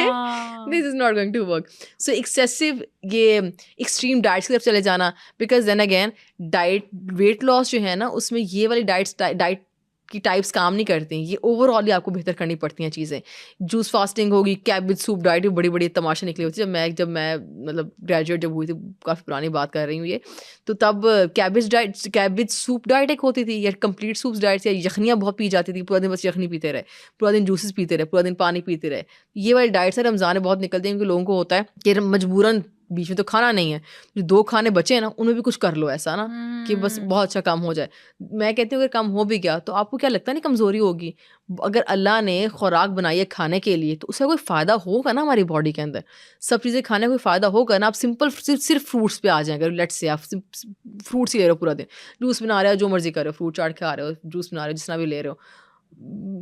this is not going to work. So excessive ये एक्सट्रीम डाइट्स की तरफ चले जाना, because then again diet weight loss जो है ना उसमें ये वाली डाइट की टाइप्स काम नहीं करती, ये ओवरऑल ही आपको बेहतर करनी पड़ती हैं चीज़ें। जूस फास्टिंग होगी, कैबिज सूप डाइट भी बड़ी बड़ी तमाशा निकली होती है। जब मैं मतलब ग्रेजुएट जब हुई थी, काफ़ी पुरानी बात कर रही हूँ ये, तो तब कैबिज सूप डाइट एक होती थी, या कंप्लीट सूप डाइट, या यखनियाँ बहुत पी जाती थी, पूरा दिन बस यखनी पीते रहे, पूरा दिन जूसेस पीते रहे, पूरा दिन पानी पीते रहे। ये वाली डाइट से रमज़ान में बहुत निकलती है, क्योंकि लोगों को होता है कि मजबूरन बीच में तो खाना नहीं है, जो 2 खाने बचे हैं ना उनमें भी कुछ कर लो ऐसा ना कि बस बहुत अच्छा काम हो जाए। मैं कहती हूँ अगर कम हो भी गया तो आपको क्या लगता है नहीं कमज़ोरी होगी? अगर अल्लाह ने खुराक बनाई है खाने के लिए तो उसका कोई फ़ायदा होगा ना हमारी बॉडी के अंदर, सब चीज़ें खाने का कोई फ़ायदा होगा ना। आप सिंपल सिर्फ फ्रूट्स पे आ जाएं, अगर लेट्स से आप फ्रूट्स ही ले रहे हो पूरा दिन, जूस बना रहे हो, जो मर्जी कर रहे हो, फ्रूट चाट खा रहे हो, जूस बना रहे हो, जितना भी ले रहे हो,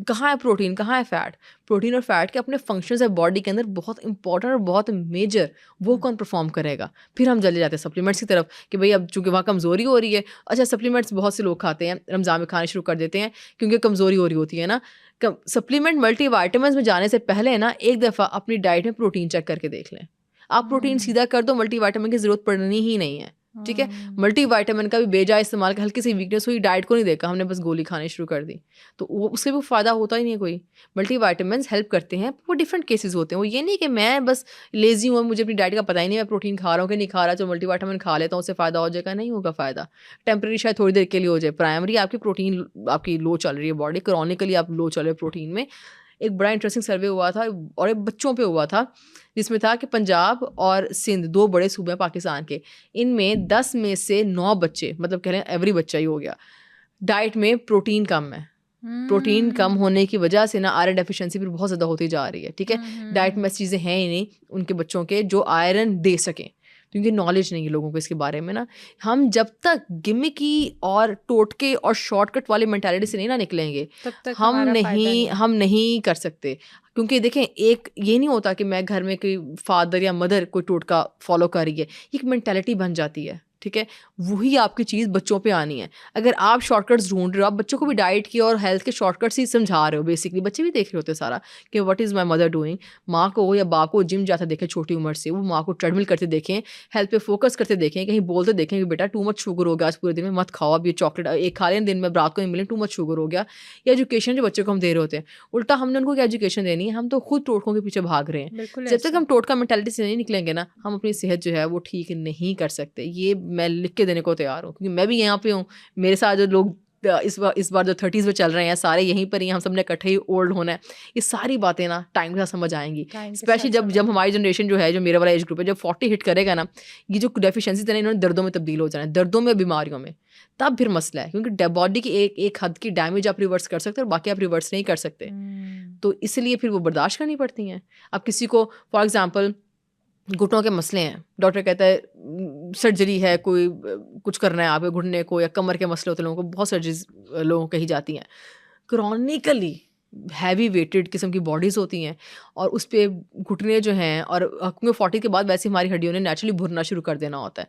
कहाँ है प्रोटीन, कहाँ है फैट? प्रोटीन और फैट के अपने फंक्शंस है बॉडी के अंदर बहुत इंपॉर्टेंट और बहुत मेजर, वो कौन परफॉर्म करेगा? फिर हम चले जाते हैं सप्लीमेंट्स की तरफ कि भाई अब चूंकि वहाँ कमज़ोरी हो रही है, अच्छा सप्लीमेंट्स बहुत से लोग खाते हैं, रमज़ान में खाने शुरू कर देते हैं क्योंकि कमज़ोरी हो रही होती है ना। सप्लीमेंट मल्टीविटामिन्स में जाने से पहले ना एक दफ़ा अपनी डाइट में प्रोटीन चेक करके देख लें। आप प्रोटीन सीधा कर दो, मल्टीविटामिन की ज़रूरत पड़नी ही नहीं है, ठीक है। मल्टीविटामिन का भी बेजा इस्तेमाल का, हल्की सी वीकनेस हुई, डाइट को नहीं देखा हमने, बस गोली खानी शुरू कर दी, तो वो उससे भी फ़ायदा होता ही नहीं है कोई। मल्टीविटामिन हेल्प करते हैं, वो डिफरेंट केसेस होते हैं। वो ये नहीं कि मैं बस लेजी हूँ, मुझे अपनी डाइट का पता ही नहीं, मैं प्रोटीन खा रहा हूँ कि नहीं खा रहा, तो मल्टीविटामिन खा लेता हूँ उससे फ़ायदा हो जाएगा, नहीं होगा फ़ायदा। टेम्परेरी शायद थोड़ी देर के लिए हो जाए, प्राइमरी आपकी प्रोटीन आपकी लो चल रही है बॉडी, क्रॉनिकली आप लो चल रहे हो प्रोटीन में। एक बड़ा इंटरेस्टिंग सर्वे हुआ था और एक बच्चों पे हुआ था, जिसमें था कि पंजाब और सिंध 2 बड़े सूबे हैं पाकिस्तान के, इनमें 10 में से 9 बच्चे, मतलब कह रहे हैं एवरी बच्चा ही हो गया, डाइट में प्रोटीन कम है। प्रोटीन कम होने की वजह से ना आयरन डेफिशिएंसी भी बहुत ज़्यादा होती जा रही है, ठीक है। डाइट में ऐसी चीज़ें हैं ही नहीं उनके बच्चों के जो आयरन दे सकें, क्योंकि नॉलेज नहीं है लोगों को इसके बारे में ना। हम जब तक गिमिकी और टोटके और शॉर्टकट वाली मेंटालिटी से नहीं ना निकलेंगे, तब तक हम नहीं कर सकते। क्योंकि देखें, एक ये नहीं होता कि मैं घर में कोई फादर या मदर कोई टोटका फॉलो कर रही है, एक मेंटालिटी बन जाती है, ठीक है, वही आपकी चीज़ बच्चों पे आनी है। अगर आप शॉर्टकट्स ढूंढ रहे हो, आप बच्चों को भी डाइट की और हेल्थ के शॉर्टकट्स ही समझा रहे हो, बेसिकली बच्चे भी देख रहे होते सारा कि what is my mother doing. माँ को या बाप को जिम जाता देखें छोटी उम्र से, वो माँ को ट्रेडमिल करते देखें, हेल्थ पे फोकस करते देखें, कहीं बोलते देखें कि बेटा टू मच शुगर हो गया आज पूरे दिन में, मत खाओ अब ये चॉकलेट, एक खा लें दिन में, रात को नहीं मिले, टू मच शुगर हो गया। या एजुकेशन जो बच्चों को हम दे रहे होते हैं, उल्टा हमने उनको क्या एजुकेशन देनी है, हम तो खुद टोटकों के पीछे भाग रहे हैं। बिल्कुल जब तक हम टोटका मेंटालिटी से नहीं निकलेंगे ना, हम अपनी सेहत जो है वो ठीक नहीं कर सकते। ये मैं लिख के देने को तैयार हूँ, क्योंकि मैं भी यहाँ पे हूँ। मेरे साथ जो लोग इस बार जो 30s में चल रहे हैं, सारे यहीं पर ही, हम सब ने इकट्ठे ही ओल्ड होना है। ये सारी बातें ना टाइम के साथ समझ आएंगी, स्पेशली जब हमारी जनरेशन जो है, जो मेरा वाला एज ग्रुप है, जब 40 हिट करेगा ना, ये जो डेफिशिएंसीज है इन्होंने दर्दों में तब्दील हो जाना है, दर्दों में, बीमारियों में, तब फिर मसला है। क्योंकि बॉडी की एक हद की डैमेज आप रिवर्स कर सकते हो और बाकी आप रिवर्स नहीं कर सकते। तो इसलिए फिर वो बर्दाश्त करनी पड़ती हैं। अब किसी को फॉर एग्जांपल घुटनों के मसले हैं, डॉक्टर कहता है सर्जरी है, कोई कुछ करना है आपके घुटने को, या कमर के मसले होते हैं लोगों को, बहुत सर्जरीज लोगों को कही जाती हैं। क्रॉनिकली हैवी वेटेड किस्म की बॉडीज़ होती हैं और उस पर घुटने जो हैं, और क्योंकि 40 के बाद वैसे हमारी हड्डियों ने नेचुरली भुरना शुरू कर देना होता है।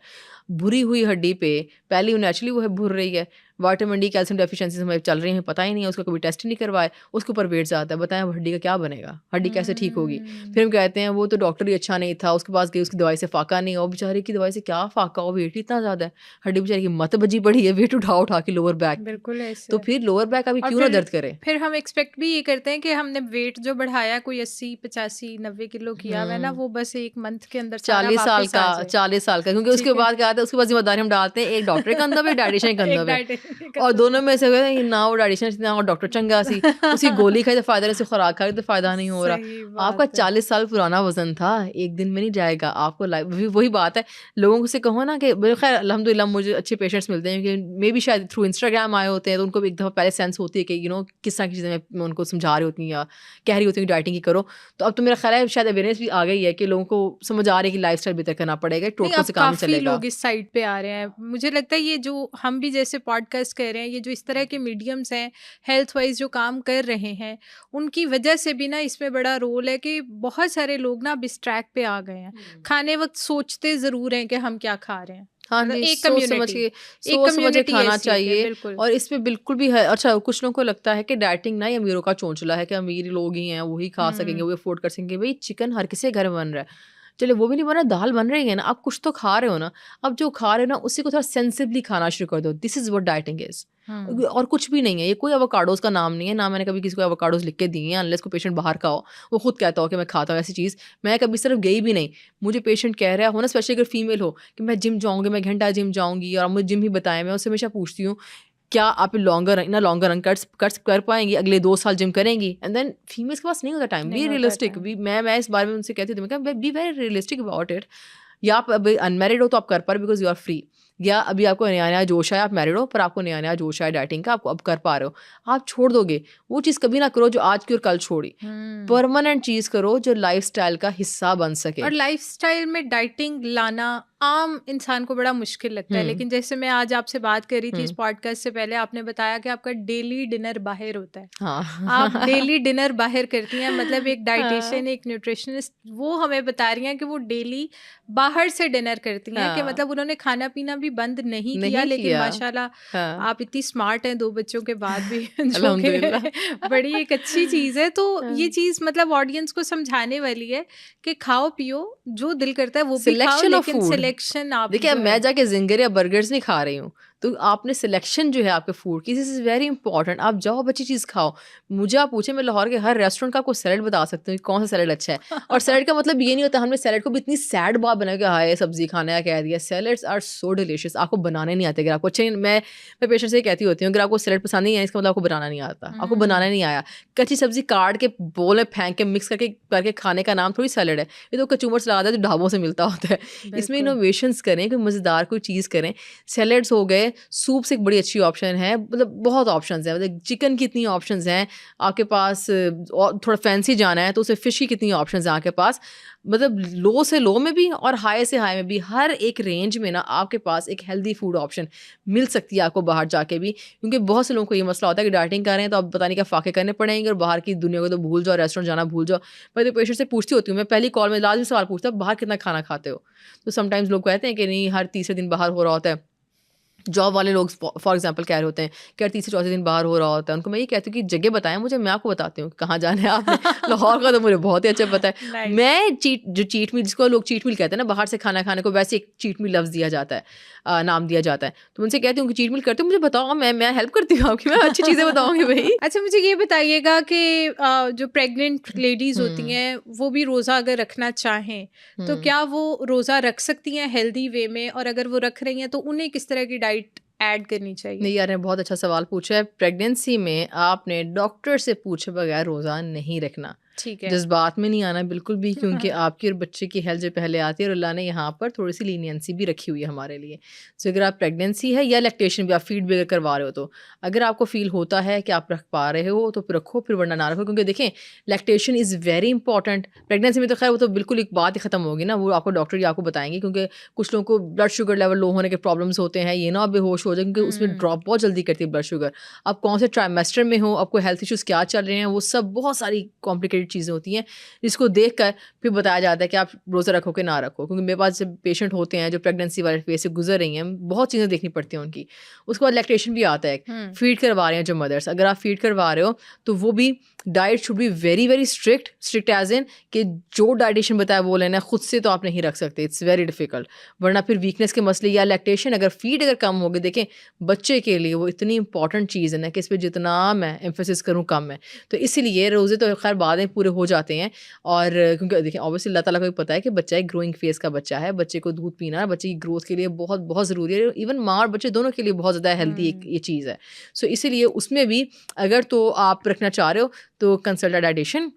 भुरी हुई हड्डी पे पहले वो नेचुरली वो है भुर रही है, विटामिन डी कैल्शियम डेफिशिएंसी हमें चल रही है, पता ही नहीं है, उसका कभी टेस्ट नहीं करवाए, उसके ऊपर वेट ज़्यादा है, बताएं हड्डी का क्या बनेगा, हड्डी कैसे ठीक होगी। फिर हम कहते हैं वो तो डॉक्टर ही अच्छा नहीं था, उसके पास गई, उसकी दवाई से फाका नहीं हो, बेचारे की दवाई से क्या फाका हो, वेट इतना ज़्यादा है, हड्डी बेचारी की मत बजी पड़ी है, वेट उठा के लोअर बैक। बिल्कुल ऐसे। तो फिर लोअर बैक अभी क्यों ना दर्द करे। फिर हम एक्सपेक्ट भी ये करते हैं कि हमने वेट जो बढ़ाया, कोई 80 85 90 किलो किया हुआ है ना, वो बस एक मंथ के अंदर 40 साल का, क्योंकि उसके बाद क्या आता है, उसके बाद जिम्मेदारी हम डालते हैं एक डॉक्टर के कंधों पे, एक डाइटिशियन के कंधों पे, और दोनों में से ना वो डाइटिशियन ना और डॉक्टर चंगा सी, उसी गोली खाई तो फायदा नहीं, खुराक खाई तो फायदा नहीं हो रहा। आपका 40 साल पुराना वजन था, एक दिन में नहीं जाएगा आपको। वही बात है, लोगों से कहो ना कि खैर अल्हम्दुलिल्लाह मुझे अच्छे पेशेंट्स मिलते हैं, क्योंकि मे भी शायद थ्रू इंस्टाग्राम आए होते हैं, तो उनको भी एक दफ़ा पहले सेंस होती है कि किस तरह की चीज़ें मैं उनको समझा रही होती हूँ या कह रही होती हूँ डाइटिंग की करो। तो अब तो मेरा ख्याल है शायद अवेयरनेस भी आ गई है कि लोगों को समझ आ रही है कि लाइफस्टाइल बेहतर करना पड़ेगा, टोटकों से काम चलेगा। लोग इस साइड पे आ रहे हैं, मुझे लगता है ये जो हम भी जैसे पॉडकास्ट कर रहे हैं, ये जो इस तरह के मीडियम्स हैं हेल्थ वाइज जो काम कर रहे हैं, उनकी वजह से भी ना इसमें बड़ा रोल है कि बहुत सारे लोग ना अब इस ट्रैक पे आ गए हैं। खाने वक्त सोचते ज़रूर हैं कि हम क्या खा रहे हैं, हाँ जी, एक सोच समझ के खाना चाहिए। और इसमें बिल्कुल भी है, अच्छा कुछ लोगों को लगता है कि डाइटिंग ना अमीरों का चोंचला है, कि अमीर लोग ही हैं वही खा सकेंगे, वो अफोर्ड कर सकेंगे। भाई चिकन हर किसी के घर में बन रहा है, चलो वो भी नहीं बना, दाल बन रही है ना, आप कुछ तो खा रहे हो ना, अब जो खा रहे हो ना उसी को थोड़ा सेंसिबली खाना शुरू कर दो। This is what dieting is. और कुछ भी नहीं है, ये कोई एवोकाडोस का नाम नहीं है, ना मैंने कभी किसी को एवोकाडोस लिख के दिए हैं, अनलेस को पेशेंट बाहर का हो, वो खुद कहता हो कि मैं खाता हूँ ऐसी चीज़। मैं कभी सिर्फ गई भी नहीं, मुझे पेशेंट कह रहा हो ना, स्पेशली अगर फीमेल हो कि मैं जिम जाऊँगी, मैं घंटा जिम जाऊँगी, और मुझे जिम ही बताएं, मैं उससे हमेशा पूछती हूँ क्या आप लॉन्गर रन कट्स कर पाएंगी, अगले 2 साल जिम करेंगी। एंड देन फीमेल्स के पास नहीं होता टाइम, बी रियलिस्टिक। मैं इस बारे में उनसे कहती थी, मैं be very realistic about it. या आप अभी अनमेरिड हो तो आप कर पा रहे बिकॉज यू आर फ्री, या अभी आपको नया जोश है, आप मैरिड हो पर आपको नया जोश है डाइटिंग का, आपको अब कर पा रहे हो, आप छोड़ दोगे। वो चीज़ कभी ना करो जो आज की और कल छोड़ी, परमानेंट चीज़ करो जो लाइफस्टाइल का हिस्सा बन सके। और लाइफस्टाइल में डाइटिंग लाना आम इंसान को बड़ा मुश्किल लगता है, लेकिन जैसे मैं आज आपसे बात कर रही थी इस पॉडकास्ट से पहले, आपने बताया कि आपका डेली डिनर बाहर होता है। हाँ। आप डेली डिनर बाहर करती हैं, मतलब एक डाइटिशियन, एक न्यूट्रिशनिस्ट वो हमें बता रही हैं कि वो डेली बाहर से डिनर करती हैं, कि मतलब उन्होंने खाना पीना भी बंद नहीं किया, लेकिन माशाल्लाह आप इतनी स्मार्ट हैं 2 बच्चों के बाद भी, जो कि बड़ी एक अच्छी चीज़ है। तो ये चीज़ मतलब ऑडियंस को समझाने वाली है कि खाओ पियो, जो दिल करता है वो भी खाओ, लेकिन सिलेक्शन आप देखिए, मैं जाके जिंगर या बर्गर्स नहीं खा रही हूँ, तो आपने सिलेक्शन जो है आपके फूड की, दिस इज़ वेरी इंपॉर्टेंट। आप जाओ अच्छी चीज़ खाओ। मुझे आप पूछे, मैं लाहौर के हर रेस्टोरेंट का आपको सैलड बता सकती हूँ कौन सा सैलड अच्छा है। और सैलड का मतलब ये नहीं होता हमने सैलड को भी इतनी सैड बात बना के हाय सब्जी खाने का कह दिया। सैलड्स आर सो डिलीशियस, आपको बनाने नहीं आते। अगर आपको अच्छे, मैं पेशेंट से कहती होती हूँ, अगर आपको सैलड पसंद नहीं है इसका मतलब आपको बनाना नहीं आता, आपको बनाना नहीं आया। कच्ची सब्जी काट के बोल में फेंक के मिक्स करके खाने का नाम थोड़ी सैलड है, ये तो कचूमर सलाद है जो ढाबों से मिलता होता है। इसमें इनोवेशंस करें, कोई मज़ेदार कोई चीज़ करें। सैलड्स हो गए, सूप्स एक बड़ी अच्छी ऑप्शन है, मतलब बहुत ऑप्शंस हैं, मतलब चिकन की इतनी ऑप्शंस हैं आपके पास, और थोड़ा फैंसी जाना है तो उसे फिश की कितनी ऑप्शंस हैं आपके पास, मतलब लो से लो में भी और हाई से हाई में भी, हर एक रेंज में ना आपके पास एक हेल्दी फूड ऑप्शन मिल सकती है आपको बाहर जाके भी। क्योंकि बहुत से लोगों को ये मसला होता है कि डाइटिंग कर रहे हैं तो अब पता नहीं क्या फाके करने पड़ेंगे और बाहर की दुनिया को तो भूल जाओ, रेस्टोरेंट जाना भूल जाओ। मैं तो पेशेंट से पूछती होती हूँ, मैं पहली कॉल में लाजमी सवाल पूछता हूँ, बाहर कितना खाना खाते हो? तो समटाइम्स लोग कहते हैं कि नहीं, हर तीसरे दिन बाहर हो रहा होता है। जॉब वाले लोग फॉर एग्जांपल कह रहे होते हैं कि हर तीसरे चौथे दिन बाहर हो रहा होता है, उनको मैं ये कहती हूँ कि जगह बताएं मुझे, मैं आपको बताती हूँ कहाँ जाना है आपने। लाहौर का तो मुझे बहुत ही अच्छा पता है। Nice. मैं चीट मील, जिसको लोग चीट मील कहते हैं ना, बाहर से खाना खाने को वैसे एक चीट मील लफ्ज़ दिया जाता है, नाम दिया जाता है। तो उनसे कहती हूँ कि चीट मील करते हो, मुझे बताओ, मैं हेल्प करती हूँ आपकी, मैं अच्छी चीज़ें बताऊँगी भाई। अच्छा, मुझे ये बताइएगा कि जो प्रेग्नेंट लेडीज होती हैं वो भी रोज़ा अगर रखना चाहें तो क्या वो रोज़ा रख सकती हैं हेल्दी वे में, और अगर वो रख रही हैं तो उन्हें किस तरह की डाइट ऐड करनी चाहिए? नहीं यार, ने बहुत अच्छा सवाल पूछा है। प्रेगनेंसी में आपने डॉक्टर से पूछे बगैर रोज़ा नहीं रखना, ठीक है। जज्बात में नहीं आना बिल्कुल भी, क्योंकि आपकी और बच्चे की हेल्थ जो पहले आती है, और अल्लाह ने यहाँ पर थोड़ी सी लीनियंसी भी रखी हुई है हमारे लिए। सो अगर आप प्रेगनेंसी है या लैक्टेशन भी आप फीड भी करवा रहे हो, तो अगर आपको फील होता है कि आप रख पा रहे हो तो फिर रखो, फिर वरना ना रखो। क्योंकि देखें, lactation is very important. Pregnancy में तो खैर वो तो बिल्कुल एक बात ही ख़त्म होगी ना, वो आपको डॉक्टर ही आपको बताएंगे, क्योंकि कुछ लोगों को ब्लड शुगर लेवल लो होने के प्रॉब्लम्स होते हैं, ये ना आप बेहोश हो जाए, क्योंकि उसमें ड्रॉप बहुत जल्दी करती है ब्लड शुगर। आप कौन से ट्राइमेस्टर में हो, आपको हेल्थ इश्यूज़ क्या चल रहे हैं, वो सब बहुत सारी कॉम्प्लिकेटेड चीज़ें होती हैं, जिसको देखकर फिर बताया जाता है कि आप रोज़ा रखो कि ना रखो। क्योंकि मेरे पास जब पेशेंट होते हैं जो प्रेगनेंसी वाले फेज से गुजर रही हैं, बहुत चीज़ें देखनी पड़ती हैं उनकी। उसके बाद लैक्टेशन भी आता है, फीड करवा रहे हैं जो मदर्स, अगर आप फीड करवा रहे हो तो वो भी diet should be very very strict as in कि जो डाइटिशियन बताया वो लेना है, खुद से तो आप नहीं रख सकते, इट्स वेरी डिफिकल्ट। वरना फिर वीकनेस के मसले या लैक्टेशन, अगर फीड अगर कम होगी, देखें बच्चे के लिए वो इतनी इंपॉर्टेंट चीज़ है ना कि इस पर जितना मैं एम्फेसिस करूँ कम है। तो इसीलिए रोज़े तो खैर बाद में पूरे हो जाते हैं, और क्योंकि देखिए ऑब्वियसली अल्लाह ताला को भी पता है कि बच्चा एक ग्रोइंग फेज का बच्चा है, बच्चे को दूध पीना बच्चे की ग्रोथ के लिए बहुत बहुत ज़रूरी है, इवन माँ और बच्चे दोनों के लिए बहुत ज़्यादा हेल्दी एक ये चीज़ है। सो इसीलिए उसमें भी अगर तो आप रखना चाह रहे हो तो कंसल्ट अ डाइटिशियन,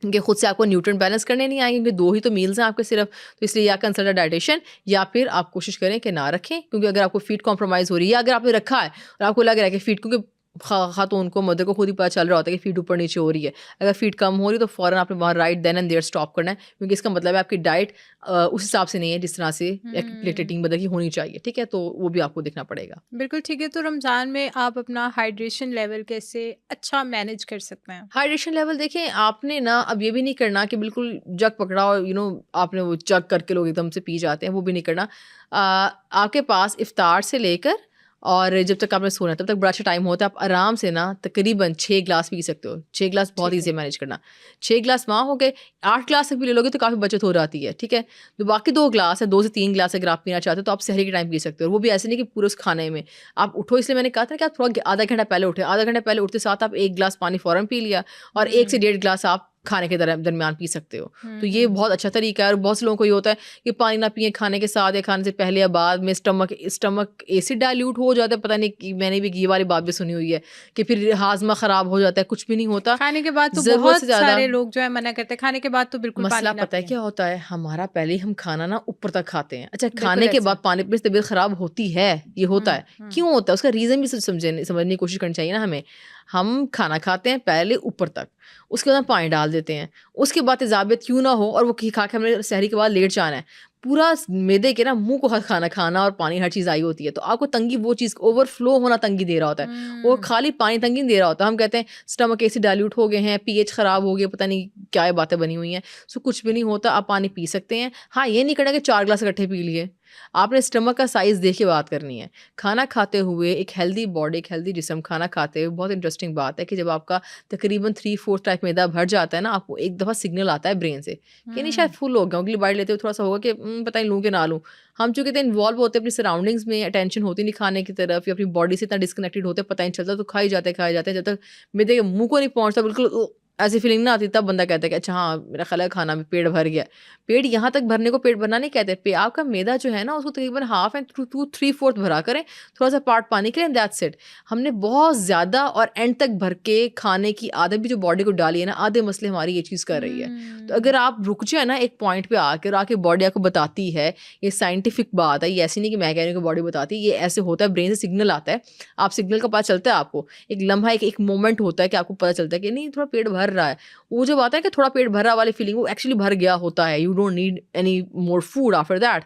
कि खुद से आपको न्यूट्रिएंट बैलेंस करने नहीं आएंगे, क्योंकि 2 ही तो मील्स हैं आपके सिर्फ, तो इसलिए या कंसल्ट अ डाइटिशियन, या फिर आप कोशिश करें कि ना रखें। क्योंकि अगर आपको फीड कॉम्प्रोमाइज़ हो रही है, या अगर आपने रखा है और आपको लग रहा है कि फीड, क्योंकि खातून को, मदर को खुद ही पता चल रहा होता है कि फीड ऊपर नीचे हो रही है, अगर फीड कम हो रही है तो फ़ौरन आपने वहाँ right then and there stop करना है, क्योंकि इसका मतलब है आपकी डाइट उस हिसाब से नहीं है जिस तरह से लैक्टेटिंग मदर की होनी चाहिए। ठीक है, तो वो भी आपको देखना पड़ेगा। बिल्कुल ठीक है। तो रमज़ान में आप अपना हाइड्रेशन लेवल कैसे अच्छा मैनेज कर सकते हैं? हाइड्रेशन लेवल देखें, आपने ना अब ये भी नहीं करना कि बिल्कुल जग पकड़ा और आपने वो जग करके लोग एकदम से पी जाते हैं, वो भी नहीं करना। आपके पास इफ्तार से लेकर और जब तक आपने सोना है तब तक बड़ा अच्छा टाइम होता है, आप आराम से ना तकरीबन 6 ग्लास पी सकते हो। 6 ग्लास बहुत ईजी है मैनेज करना। 6 ग्लास वहाँ हो गए, 8 ग्लास तक भी ले लोगे तो काफ़ी बचत हो जाती है। ठीक है, तो बाकी 2 ग्लास है, 2 से 3 ग्लास अगर आप पीना चाहते हो तो आप सहरी के टाइम पी सकते हो, और वो भी ऐसे नहीं कि पूरे उस खाने में आप उठो। इसलिए मैंने कहा था कि आप थोड़ा आधा घंटा पहले उठे, आधा घंटा पहले उठते साथ आप 1 ग्लास पानी फ़ौरन पी लिया, और 1 से 1.5 ग्लास आप खाने के दरमियान पी सकते हो। तो ये बहुत अच्छा तरीका है। और बहुत से लोगों को ये होता है कि पानी ना पिए खाने के साथ या खाने से पहले या बाद में, स्टमक एसिड डाइल्यूट हो जाता है, पता नहीं कि मैंने भी ये वाली बात भी सुनी हुई है कि फिर हाजमा ख़राब हो जाता है। कुछ भी नहीं होता खाने के बाद तो ज़रूरत बहुत से ज़्यादा। सारे लोग जो है मना करते हैं, खाने के बाद तो बिल्कुल मसला पानी ना पता है पिएं। क्या होता है, हमारा पहले ही हम खाना ना ऊपर तक खाते हैं। अच्छा, बिल्कुल खाने के ऐसा। बाद पानी पीने से तबीयत ख़राब होती है, ये होता है। क्यों होता है, उसका रीज़न भी समझने की कोशिश करनी चाहिए ना हमें। हम खाना खाते हैं पहले ऊपर तक, उसके बाद हम पानी डाल देते हैं, उसके बाद तेज़ाबियत क्यों ना हो और वो खा के हमने सहरी के बाद लेट जाना है, पूरा मैदे के ना मुंह को खाना और पानी हर चीज़ आई होती है, तो आपको तंगी, वो चीज़ ओवरफ्लो होना तंगी दे रहा होता है, और खाली पानी तंगी नहीं दे रहा होता। हम कहते हैं स्टमक एसिड डाइल्यूट हो गए हैं, पीएच ख़राब हो गया, पता नहीं क्या बातें बनी हुई हैं। सो कुछ भी नहीं होता, आप पानी पी सकते हैं। हाँ, ये नहीं करना कि 4 ग्लास इकट्ठे पी लिए। आपने स्टमक का साइज़ देख के बात करनी है। खाना खाते हुए एक हेल्दी बॉडी, एक हेल्दी जिस्म, खाना खाते हुए बहुत इंटरेस्टिंग बात है कि जब आपका तकरीबन 3/4 टाइप मैदा भर जाता है ना, आपको एक दफ़ा सिग्नल आता है ब्रेन से कि नहीं शायद फुल हो गया, अगली बाइट लेते हुए थोड़ा सा होगा कि पता नहीं लूँ कि ना लूँ। हम चूँकि इतने इन्वॉल्व होते हैं अपनी सराउंडिंग्स में, अटेंशन होती नहीं खाने की तरफ, या अपनी बॉडी से इतना डिस्कनेक्टेड होते हैं, पता नहीं चलता, तो खाई जाते हैं जब तक मैदे के मुँह को नहीं पहुँचता, बिल्कुल ऐसी फीलिंग ना आती, तब बंदा कहता है कि अच्छा हाँ मेरा ख्याल है खाना में पेट भर गया। पेट यहाँ तक भरने को पेट भरना नहीं कहते, आपका मैदा जो है ना उसको तकरीबन हाफ एंड 3/4 भरा करें, थोड़ा सा पार्ट पानी के लिए, दैट्स इट। हमने बहुत ज़्यादा और एंड तक भर के खाने की आदत भी जो बॉडी को डाली है ना, आधे मसले हमारी ये चीज़ कर रही है। तो अगर आप रुक जाए ना एक पॉइंट पे आके बॉडी आपको बताती है, ये साइंटिफिक बात है, ये ऐसी नहीं कि मैं कह रही हूँ कि बॉडी बताती है, ये ऐसे होता है, ब्रेन से सिग्नल आता है, आप सिग्नल का पता चलता है आपको, एक लम्हा एक मोमेंट होता है कि आपको पता चलता है कि नहीं थोड़ा पेट भर रहा है। वो जब आता है कि थोड़ा पेट भर रहा वाली फीलिंग, वो एक्चुअली भर गया होता है, you don't need any more food after that.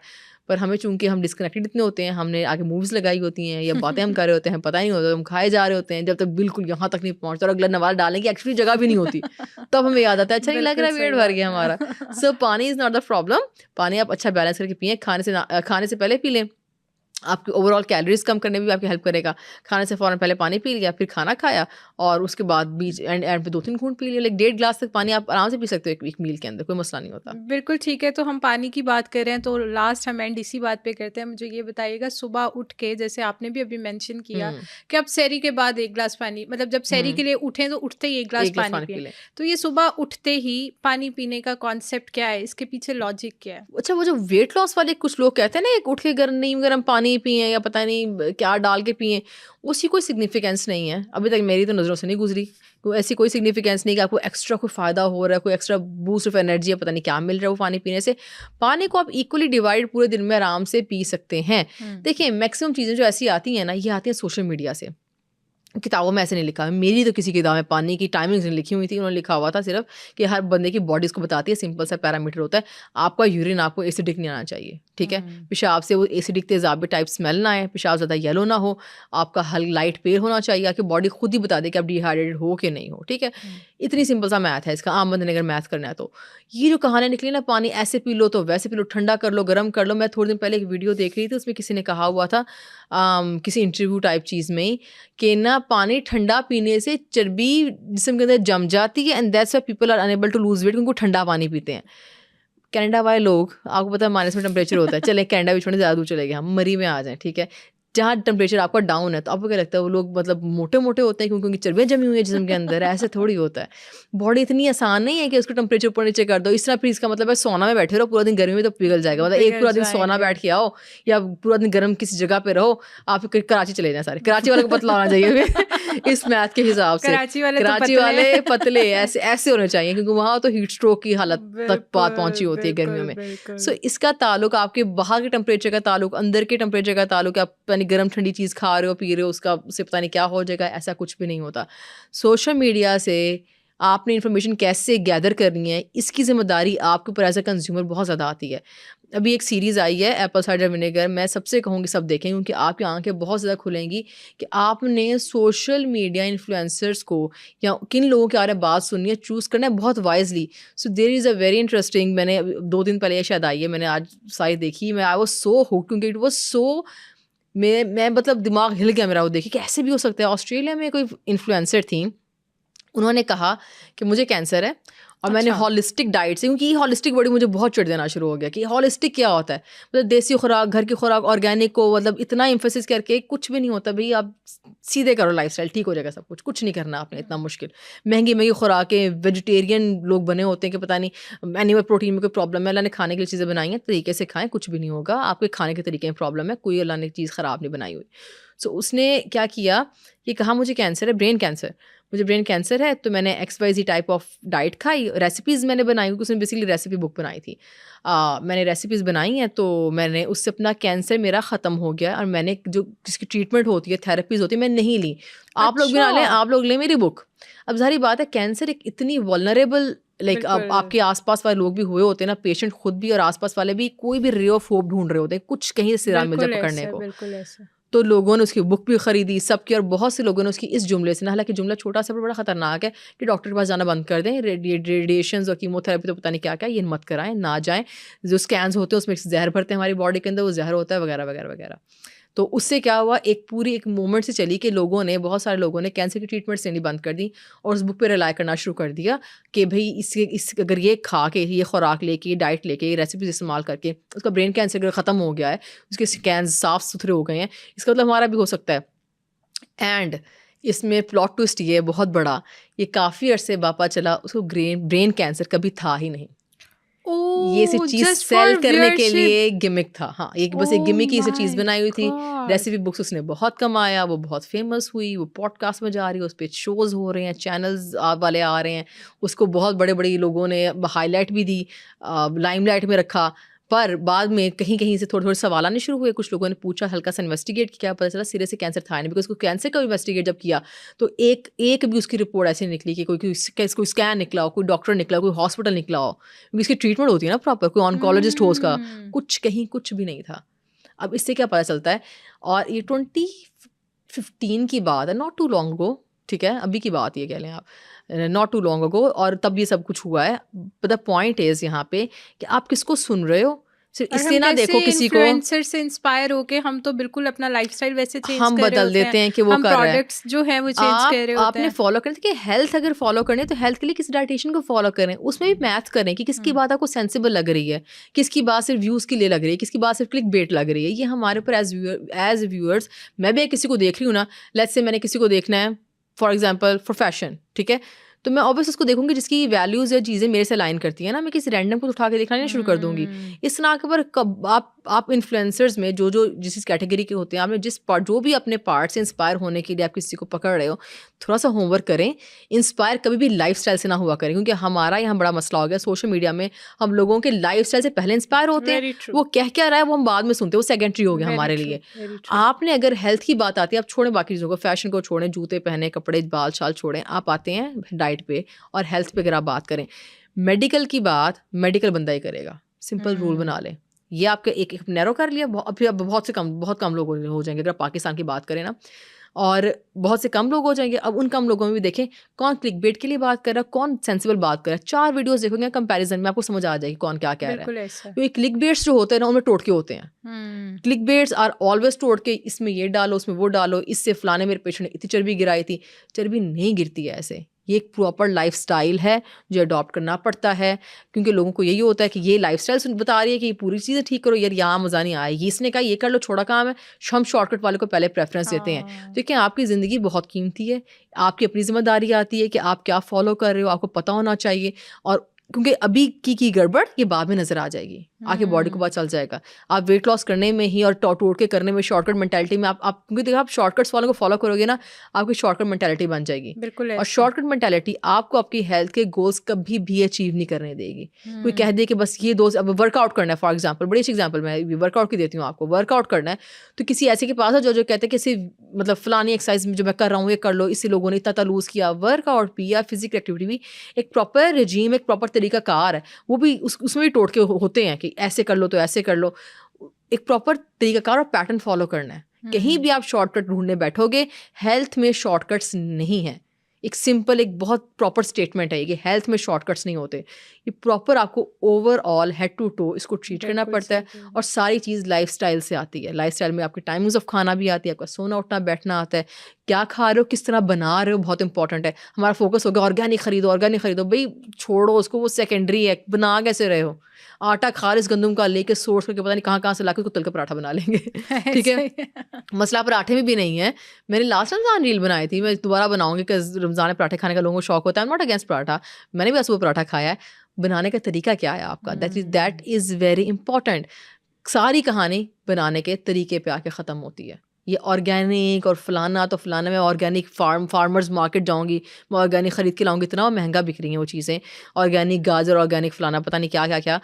पर हमें चूंकि हम डिस्कनेक्टेड इतने होते हैं, हमने आगे मूवीज लगाई होती हैं या बातें हम कर रहे होते हैं, पता नहीं होता, हम खाए जा रहे होते हैं, जब तक बिल्कुल यहाँ तक नहीं पहुँचता और अगला नवाल डालने की एक्चुअली जगह भी नहीं होती, तब हमें याद आता है अच्छा नहीं लग रहा है, पेट भर गया हमारा। सो पानी इज़ नॉट द प्रॉब्लम। पानी आप अच्छा बैलेंस करके पिए, खाने से पहले पी लें, आपकी ओवरऑल कैलोरीज कम करने में भी आपकी हेल्प करेगा। खाने से फ़ौरन पहले पानी पी लिया, फिर खाना खाया और उसके बाद बीच एंड पे 2-3 घूंट पी लिया। लाइक 1.5 गिलास तक पानी आप आराम से पी सकते हो एक मील के अंदर, कोई मसला नहीं होता। बिल्कुल ठीक है। तो हम पानी की बात कर रहे हैं, तो लास्ट हम एंड इसी बात पे करते हैं। मुझे ये बताइएगा, सुबह उठ के जैसे आपने भी अभी मेंशन किया कि आप सहरी के बाद 1 गिलास पानी, मतलब जब सहरी के लिए उठें तो उठते ही 1 गिलास पानी पिए, तो ये सुबह उठते ही पानी पीने का कॉन्सेप्ट क्या है, इसके पीछे लॉजिक क्या है? अच्छा, वो जो वेट लॉस वाले कुछ लोग कहते हैं ना, एक उठ के गर्म पानी पिए या पता नहीं क्या डाल के पिए, उसकी कोई सिग्निफिकेंस नहीं है। अभी तक मेरी तो नज़रों से नहीं गुजरी, तो ऐसी कोई सिग्निफिकेंस नहीं कि आपको एक्स्ट्रा कोई फ़ायदा हो रहा है, कोई एक्स्ट्रा बूस्ट ऑफ एनर्जी है, पता नहीं क्या मिल रहा है वो पानी पीने से। पानी को आप इक्वली डिवाइड पूरे दिन में आराम से पी सकते हैं। देखिए मैक्सिमम चीज़ें जो ऐसी आती हैं ना, ये आती हैं सोशल मीडिया से, किताबों में ऐसे नहीं लिखा है। मेरी तो किसी किताब में पानी की टाइमिंग्स नहीं लिखी हुई थी, उन्होंने लिखा हुआ था सिर्फ कि हर बंदे की बॉडी इसको बताती है, सिंपल सा पैरामीटर होता है, आपका यूरिन आपको एसिडिक नहीं आना चाहिए, ठीक है, पेशाब से वो एसिडिक तेजाबी टाइप स्मेल ना आए, पेशाब ज़्यादा येलो ना हो, आपका हल्का लाइट पेल होना चाहिए, आपकी बॉडी खुद ही बता दे कि आप डिहाइड्रेटेड हो कि नहीं हो, ठीक है। इतनी सिंपल सा मैथ है इसका, आम बंदे ने अगर मैथ करना है तो। ये जो कहानी निकली ना, पानी ऐसे पी लो तो वैसे पी लो, ठंडा कर लो, गर्म कर लो। मैं थोड़े दिन पहले एक वीडियो देख रही थी, उसमें किसी ने कहा हुआ था किसी इंटरव्यू टाइप चीज़ में कि ना पानी ठंडा पीने से चर्बी जिस्म के अंदर जम जाती है, and that's why people are unable to lose weight, क्योंकि वो ठंडा पानी पीते हैं। कनाडा वाले लोग, आपको पता है माइनस में टेम्परेचर होता है, चले कनाडा भी छोड़ने ज़्यादा दूर चले गए, हम मरी में आ जाएं, ठीक है, जहाँ टेम्परेचर आपका डाउन है, तो आपको क्या लगता है वो लोग मतलब मोटे मोटे होते हैं क्योंकि उनकी चर्बियाँ जमी हुई है जिस्म के अंदर? ऐसे थोड़ी होता है। बॉडी इतनी आसान नहीं है कि उसको टेम्परेचर ऊपर नीचे कर दो। इस तरह फिर इसका मतलब है सोना में बैठे रहो पूरा दिन, गर्मी में तो पिघल जाएगा। मतलब एक पूरा दिन सोना बैठ के आओ या पूरा दिन गर्म किसी जगह पे रहो, आप कराची चले जाए सारे। कराची वाले को पतला होना चाहिए इस मैथ के हिसाब से, कराची वाले पतले ऐसे होने चाहिए, क्योंकि वहाँ तो हीट स्ट्रोक की हालत तक बात पहुंची होती है गर्मियों में। सो इसका ताल्लुक आपके बाहर के टेम्परेचर का ताल्लुक, अंदर के टेम्परेचर का ताल्लुक, आप गर्म ठंडी चीज़ खा रहे हो पी रहे हो उसका उससे पता नहीं क्या हो जाएगा, ऐसा कुछ भी नहीं होता। सोशल मीडिया से आपने इन्फॉर्मेशन कैसे गैदर करनी है, इसकी जिम्मेदारी आपके ऊपर एज अ कंज्यूमर बहुत ज़्यादा आती है। अभी एक सीरीज़ आई है एप्पल साइडर विनेगर, मैं सबसे कहूँगी सब देखें, क्योंकि आपकी आंखें बहुत ज़्यादा खुलेंगी कि आपने सोशल मीडिया इन्फ्लुएंसर्स को या किन लोगों के बारे में बात सुननी है, चूज़ करना है बहुत wisely. So there is a very interesting, मैंने 2 दिन पहले शायद आई है, मैंने आज सारी देखी, मैं आई वॉज सो हुक्ड, क्योंकि इट वॉज सो मैं मतलब दिमाग हिल गया मेरा वो देखी कि ऐसे भी हो सकता है। ऑस्ट्रेलिया में कोई इन्फ्लुएंसर थी, उन्होंने कहा कि मुझे कैंसर है और मैंने हॉलिस्टिक डाइट से, क्योंकि ये हॉलिस्टिक वर्ड मुझे बहुत चिढ़ देना शुरू हो गया कि हॉलिस्टिक क्या होता है, मतलब देसी खुराक, घर की खुराक, ऑर्गेनिक को मतलब इतना एम्फेसिस करके कुछ भी नहीं होता भाई। आप सीधे करो लाइफस्टाइल, ठीक हो जाएगा सब कुछ नहीं करना आपने इतना मुश्किल। महंगी खुराकें, वेजिटेरियन लोग बने होते हैं कि पता नहीं एनिमल प्रोटीन में कोई प्रॉब्लम है, अल्लाह ने खाने के लिए चीज़ें बनाई हैं, तरीके से खाएं, कुछ भी नहीं होगा, आपके खाने के तरीके में प्रॉब्लम है, कोई अल्लाह ने चीज़ ख़राब नहीं बनाई हुई। सो उसने क्या किया, ये कहा मुझे कैंसर है, ब्रेन कैंसर, मुझे ब्रेन कैंसर है, तो मैंने XYZ टाइप ऑफ डाइट खाई, रेसिपीज़ मैंने बनाई, क्योंकि उसने बेसिकली रेसिपी बुक बनाई थी। मैंने रेसिपीज़ बनाई हैं, तो मैंने उससे अपना कैंसर मेरा ख़त्म हो गया। और मैंने जो जिसकी ट्रीटमेंट होती है, थेरेपीज़ होती है, मैं नहीं ली। आप लोग भी ना लें, आप लोग लें मेरी बुक। अब ज़ाहिर बात है, कैंसर एक इतनी वल्नरेबल, लाइक अब आपके आसपास वाले लोग भी हुए होते हैं ना, पेशेंट खुद भी और आसपास वाले भी, कोई भी रे ऑफ होप ढूंढ रहे होते हैं, कुछ कहीं से सिरा मिल जाए पकड़ने को। बिल्कुल ऐसा। तो लोगों ने उसकी बुक भी ख़रीदी सबकी, और बहुत से लोगों ने उसकी इस जुमले से ना, हालांकि जुमला छोटा सा पर बड़ा ख़तरनाक है कि डॉक्टर के पास जाना बंद कर दें, रेडिएशंस और कीमोथेरेपी तो पता नहीं क्या क्या, ये मत कराएं, ना जाएं, जो स्कैन्स होते हैं उसमें जहर भरते हैं हमारी बॉडी के अंदर, वो जहर होता है वगैरह वगैरह वगैरह। तो उससे क्या हुआ, एक पूरी एक मोमेंट से चली कि लोगों ने, बहुत सारे लोगों ने कैंसर की ट्रीटमेंट लेनी बंद कर दी और उस बुक पे रिलाई करना शुरू कर दिया कि भाई इस अगर ये खा के, ये खुराक लेके, ये डाइट लेके, ये रेसिपीज इस्तेमाल करके उसका ब्रेन कैंसर अगर ख़त्म हो गया है, उसके स्कैन साफ सुथरे हो गए हैं, इसका मतलब हमारा भी हो सकता है। एंड इसमें प्लॉट ट्विस्ट ये है बहुत बड़ा, ये काफ़ी अरसे बापा चला उसको ब्रेन कैंसर कभी था ही नहीं। ये सिर्फ चीज जस्ट सेल फॉर करने के व्यूअरशिप। लिए गिमिक था। हाँ, एक बस एक गिमिक की से चीज बनाई हुई थी। गॉड। रेसिपी बुक्स उसने बहुत कमाया, वो बहुत फेमस हुई, वो पॉडकास्ट में जा रही है, उस पर शोज हो रहे हैं, चैनल्स वाले आ रहे हैं, उसको बहुत बड़े बड़े लोगों ने हाईलाइट भी दी, लाइमलाइट में रखा। पर बाद में कहीं कहीं से थोड़े थोड़े सवाल आने शुरू हुए, कुछ लोगों ने पूछा, हल्का सा इन्वेस्टिगेट किया, पता चला सिरे से कैंसर था नहीं। बिकॉज उसको कैंसर का इन्वेस्टिगेट जब किया तो एक भी उसकी रिपोर्ट ऐसी निकली कि कोई स्कैन निकला हो, कोई डॉक्टर निकला हो, कोई हॉस्पिटल निकला हो, क्योंकि इसकी ट्रीटमेंट होती है ना प्रॉपर, कोई ऑन्कोलॉजिस्ट हो उसका, कुछ भी नहीं था। अब इससे क्या पता चलता है, और ये 2015 की बात है, नॉट टू लॉन्ग गो, ठीक है, अभी की बात ये कह लें आप, नॉट टू लॉन्ग अगो, और तब ये सब कुछ हुआ है। द पॉइंट इज यहाँ पे कि आप किसको सुन रहे हो, सिर्फ इसलिए ना देखो किसी को। इन्फ्लुएंसर से इंस्पायर होके हम तो बिल्कुल अपना लाइफस्टाइल वैसे चेंज हम कर रहे बदल होते देते हैं कि वो हम कर रहे हैं। प्रोडक्ट्स जो हैं वो चेंज कर रहे होते आपने हैं। फॉलो करना कि हेल्थ अगर फॉलो करने तो हेल्थ के लिए किसी डाइटिशियन को फॉलो करें, उसमें भी मैथ करें कि किसकी बात आपको सेंसिबल लग रही है, किसकी बात सिर्फ व्यूज के लिए लग रही है, किसकी बात सिर्फ क्लिक बेट लग रही है। ये हमारे ऊपर एज व्यूअर्स, मैं भी किसी को देख रही हूँ ना, लेट्स से मैंने किसी को देखना है फॉर एग्जाम्पल फॉर फैशन, ठीक है, तो मैं ऑब्वियस उसको देखूंगी जिसकी वैल्यूज या चीज़ें मेरे से अलाइन करती है ना। मैं किसी रैंडम को उठा के देखना नहीं शुरू कर दूंगी। इस ना के पर आप इन्फ्लुएंसर्स में जो जिस कैटेगरी के होते हैं, आपने जिस पार्ट जो भी अपने पार्ट से इंस्पायर होने के लिए आप किसी को पकड़ रहे हो, थोड़ा सा होमवर्क करें। इंस्पायर कभी भी लाइफस्टाइल से ना हुआ करें, क्योंकि हमारा यहाँ बड़ा मसला हो गया सोशल मीडिया में, हम लोगों के लाइफस्टाइल से पहले इंस्पायर होते हैं, वो क्या रहा है वो हम बाद में सुनते हैं, वो सेकेंडरी हो गया हमारे लिए। आपने अगर हेल्थ की बात आती है, आप छोड़ें बाकी चीज़ों को, फैशन को छोड़ें, जूते पहने, कपड़े, बाल शाल छोड़ें, आप आते हैं डाइट पे और हेल्थ पे अगर आप बात करें, मेडिकल की बात मेडिकल बंदा ही करेगा। सिंपल रूल बना लें, ये आपका एक नैरो कर लिया, फिर अब बहुत कम लोग हो जाएंगे। अगर पाकिस्तान की बात करें ना, और बहुत से कम लोग हो जाएंगे। अब उन कम लोगों में भी देखें कौन क्लिकबेट के लिए बात कर रहा है, कौन सेंसिबल बात कर रहा है। 4 वीडियोस देखोगे कंपैरिजन में आपको समझ आ जाएगी कौन क्या कह रहा है। क्योंकि क्लिकबेट्स जो होते हैं ना, उनमें टोटके होते हैं। क्लिकबेट्स आर ऑलवेज टोटके, इसमें ये डालो, उसमें वो डालो, इससे फलाने मेरे पेशेंट ने इतनी चर्बी गिराई थी। चर्बी नहीं गिरती है ऐसे। ये एक प्रॉपर लाइफस्टाइल है जो अडॉप्ट करना पड़ता है, क्योंकि लोगों को यही होता है कि ये लाइफस्टाइल बता रही है कि ये पूरी चीज़ें ठीक करो, यार यहाँ मज़ा नहीं आएगी, इसने कहा ये कर लो, छोड़ा काम है, हम शॉर्टकट वाले को पहले प्रेफरेंस देते हैं। देखिए आपकी ज़िंदगी बहुत कीमती है, आपकी अपनी जिम्मेदारी आती है कि आप क्या फॉलो कर रहे हो, आपको पता होना चाहिए। और क्योंकि अभी की गड़बड़ ये बाद में नजर आ जाएगी, आके बॉडी को पता चल जाएगा। आप वेट लॉस करने में ही और टोट के करने में, शॉर्टकट मेंटालिटी में आप क्योंकि देखो आप शॉर्टकट्स वालों को फॉलो करोगे ना, आपकी शॉर्टकट मेंटालिटी बन जाएगी। बिल्कुल। और शॉर्टकट मेंटालिटी आपको आपकी हेल्थ के गोल्स कभी भी अचीव नहीं करने देगी। कोई कह दे कि बस ये दो, अब वर्कआउट करना है फॉर एग्जाम्पल, बड़ी अच्छी एग्जाम्पल मैं वर्कआउट की देती हूँ आपको। वर्कआउट करना है तो किसी ऐसे के पास है जो कहते हैं कि सिर्फ मतलब फलानी एक्सरसाइज जो मैं कर रहा हूँ ये कर लो, इससे लोगों ने इतना लूज किया। वर्कआउट भी या फिजिकल एक्टिविटी भी एक प्रॉपर रेजीम, एक प्रॉपर तरीका कार है, वो भी उसमें भी टोटके होते हैं कि ऐसे कर लो तो ऐसे कर लो। एक प्रॉपर तरीकाकार और पैटर्न फॉलो करना है। कहीं भी आप शॉर्टकट ढूंढने बैठोगे, हेल्थ में शॉर्टकट्स नहीं है। एक सिंपल, एक बहुत प्रॉपर स्टेटमेंट है कि हेल्थ में शॉर्टकट्स नहीं होते। ये प्रॉपर आपको ओवरऑल हेड टू टो इसको ट्रीट करना पड़ता है। और सारी चीज़ लाइफस्टाइल से आती है। लाइफस्टाइल में आपके टाइमिंग्स ऑफ खाना भी आती है, आपका सोना उठना बैठना आता है, क्या खा रहे हो, किस तरह बना रहे हो, बहुत इंपॉर्टेंट है। हमारा फोकस होगा ऑर्गेनिक खरीदो, भाई छोड़ो उसको, वो सेकेंडरी है। बना कैसे रहे हो, आटा खालिस गंदम का लेके सोर्स करके पता नहीं कहाँ से लाके उसको तल के पराठा बना लेंगे। ठीक है, मसला पराठे में भी नहीं है। मैंने लास्ट रमज़ान रील बनाई थी, मैं दोबारा बनाऊंगी कि रमज़ान में पराठे खाने का लोगों को शौक होता है। I am not against paratha, मैंने भी सुबह पराठा खाया है। बनाने का तरीका क्या है आपका, दैट इज़ वेरी इंपॉर्टेंट। सारी कहानी बनाने के तरीके पे आके ख़त्म होती है। ये ऑर्गेनिक और फलाना, तो फलाना मैं ऑर्गेनिक फार्मर्स मार्केट जाऊंगी, मैं ऑर्गेनिक ख़रीद के लाऊंगी, इतना महंगा बिक रही हैं वो चीज़ें, ऑर्गेनिक गाजर, ऑर्गेनिक फलाना, पता नहीं क्या क्या क्या।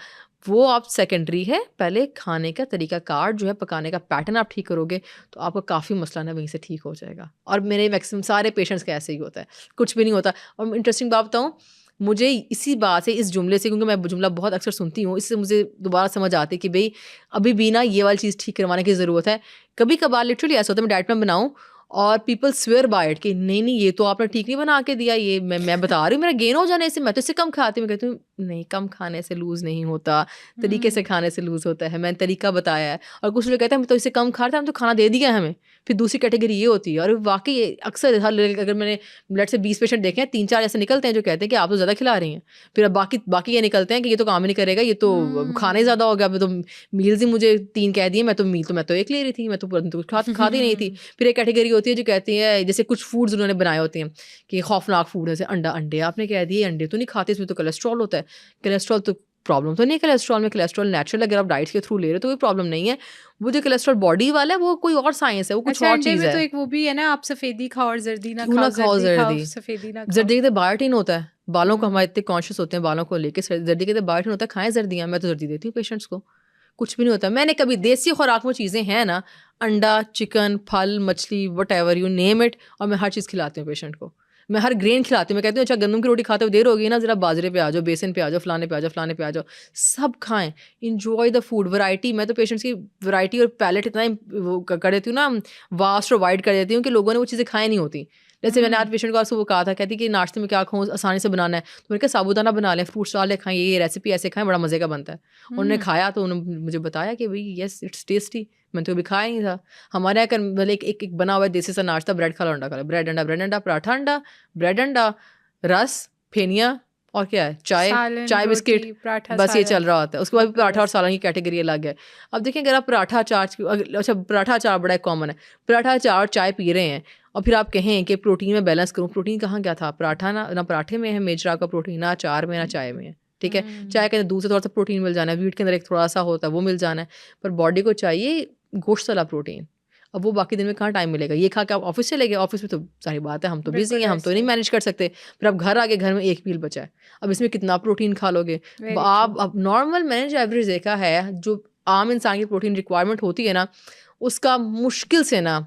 वो आप सेकेंडरी है। पहले खाने का तरीका कार जो है, पकाने का पैटर्न आप ठीक करोगे तो आपका काफ़ी मसला ना वहीं से ठीक हो जाएगा। और मेरे मैक्सिमम सारे पेशेंट्स का ऐसे ही होता है, कुछ भी नहीं होता। और इंटरेस्टिंग बात बताऊँ, मुझे इसी बात से, इस जुमले से, क्योंकि मैं जुमला बहुत अक्सर सुनती हूँ, इससे मुझे दोबारा समझ आती है कि भाई अभी भी ना ये वाली चीज़ ठीक करवाने की ज़रूरत है। कभी कभार लिटरली ऐसा होता है मैं डाइट प्लान बनाऊँ और पीपल स्वेयर बाय इट कि नहीं ये तो आपने ठीक नहीं बना के दिया, ये मैं बता रही हूँ मेरा गेन हो जाने से, मैं तो इससे कम खाती हूँ। मैं कहती हूँ नहीं, कम खाने से लूज़ नहीं होता, तरीके से खाने से लूज़ होता है। मैंने तरीका बताया है। और कुछ लोग कहते हैं हम तो इससे कम खा रहे थे, हम तो खाना दे दिया हमें। फिर दूसरी कैटेगरी ये होती है, और वाकई अक्सर अगर मैंने ब्लड से 20 पेशेंट देखे हैं, 3-4 ऐसे निकलते हैं जो कहते हैं कि आप तो ज़्यादा खिला रही हैं। फिर अब बाकी ये निकलते हैं कि ये तो काम ही नहीं करेगा, ये तो खाना ही ज़्यादा हो गया, तो मील्स ही मुझे 3 कह दिए, मैं तो एक ले रही थी, मैं तो कुछ खाती नहीं थी। फिर एक कैटेगरी होती है जो कहती है, जैसे कुछ फूड्स उन्होंने बनाए होते हैं कि खौफनाक फूड है, जैसे अंडे आपने कह दिए, अंडे तो नहीं खाते, इसमें तो कोलेस्ट्रॉल होता है। कोलेस्ट्रॉल तो प्रॉब्लम तो नहीं है कोलेस्ट्रॉल में, कोलेस्ट्रॉल नेचुरल, अगर आप डाइट के थ्रू ले रहे हो तो कोई प्रॉब्लम नहीं है। वो जो कोलेस्ट्रॉल बॉडी वाला है वो कोई और साइंस है, वो कुछ और चीज़ है। तो एक वो भी है ना, आप सफ़ेदी खाओ और जर्दी ना खाओ, सफ़ेदी ना खाओ। जर्दी के बायोटिन होता है, बालों को हमारे इतने कॉन्शियस होते हैं बालों को लेके, जर्दी के बायोटिन होता है, खाएं जर्दियाँ। मैं तो जर्दी देती हूँ पेशेंट्स को, कुछ भी नहीं होता। मैंने कभी देसी खुराक में चीज़ें हैं ना, अंडा, चिकन, फल, मछली, वटएवर यू नेम इट, और मैं हर चीज़ खिलाती हूँ पेशेंट को। मैं हर ग्रेन खिलाती हूँ। मैं कहती हूँ अच्छा गंदम की रोटी खाते हुए देर हो गई ना, ज़रा बाजरे पे आ जाओ, बेसन पे आ जाओ, फलाने पे आ जाओ, सब खाएं, इंजॉय द फूड, वैरायटी। मैं तो पेशेंट्स की वैरायटी और पैलेट इतना वो कर देती हूँ ना, वास्ट और वाइड कर देती हूँ कि लोगों ने वो चीज़ें खाई नहीं होती। जैसे मैंने आज पेशेंट को आज वो कहा था, कहती कि नाश्ते में क्या खाऊँ, आसानी से बनाना है, तो मैंने कहा साबूदाना बना लें, फ्रूट सलाद खाएं, ये रेसिपी ऐसे खाएं, बड़ा मज़े का बनता है। उन्होंने खाया तो उन्होंने मुझे बताया कि भाई यस इट्स टेस्टी। मैंने तो कभी खाया नहीं था। हमारे यहाँ मतलब एक बना हुआ है देसी सा नाश्ता, ब्रेड खा लो, अंडा खा लो, ब्रेड अंडा, पराठा अंडा, ब्रेड अंडा, रस, फेनिया, और क्या है, चाय बिस्किट, बस ये चल रहा होता है। उसके बाद पराठा और सालन की कैटेगरी अलग है। अब देखिए अगर आप पराठा अचार बड़ा कॉमन है, पराठा अचार और चाय पी रहे हैं, और फिर आप कहें कि प्रोटीन में बैलेंस करूँ, प्रोटीन कहाँ क्या था, पराठा ना पराठे में है मेजर आपका प्रोटीन, ना अचार में ना चाय में है। ठीक है, चाय के अंदर दूध से थोड़ा सा प्रोटीन मिल जाना है, व्हीट के अंदर एक थोड़ा सा होता है वो मिल जाना है, पर बॉडी को चाहिए गोश्त वाला प्रोटीन। अब वो बाकी दिन में कहाँ टाइम मिलेगा, ये खा के आप ऑफिस चले गए, ऑफिस में तो सारी बात है, हम तो बिजी हैं, हम तो नहीं मैनेज कर सकते। फिर आप घर आके घर में एक मील बचा है, अब इसमें कितना प्रोटीन खा लोगे आप। अब नॉर्मल मैंने जो एवरेज देखा है, जो आम इंसान की प्रोटीन रिक्वायरमेंट होती है ना, उसका मुश्किल से ना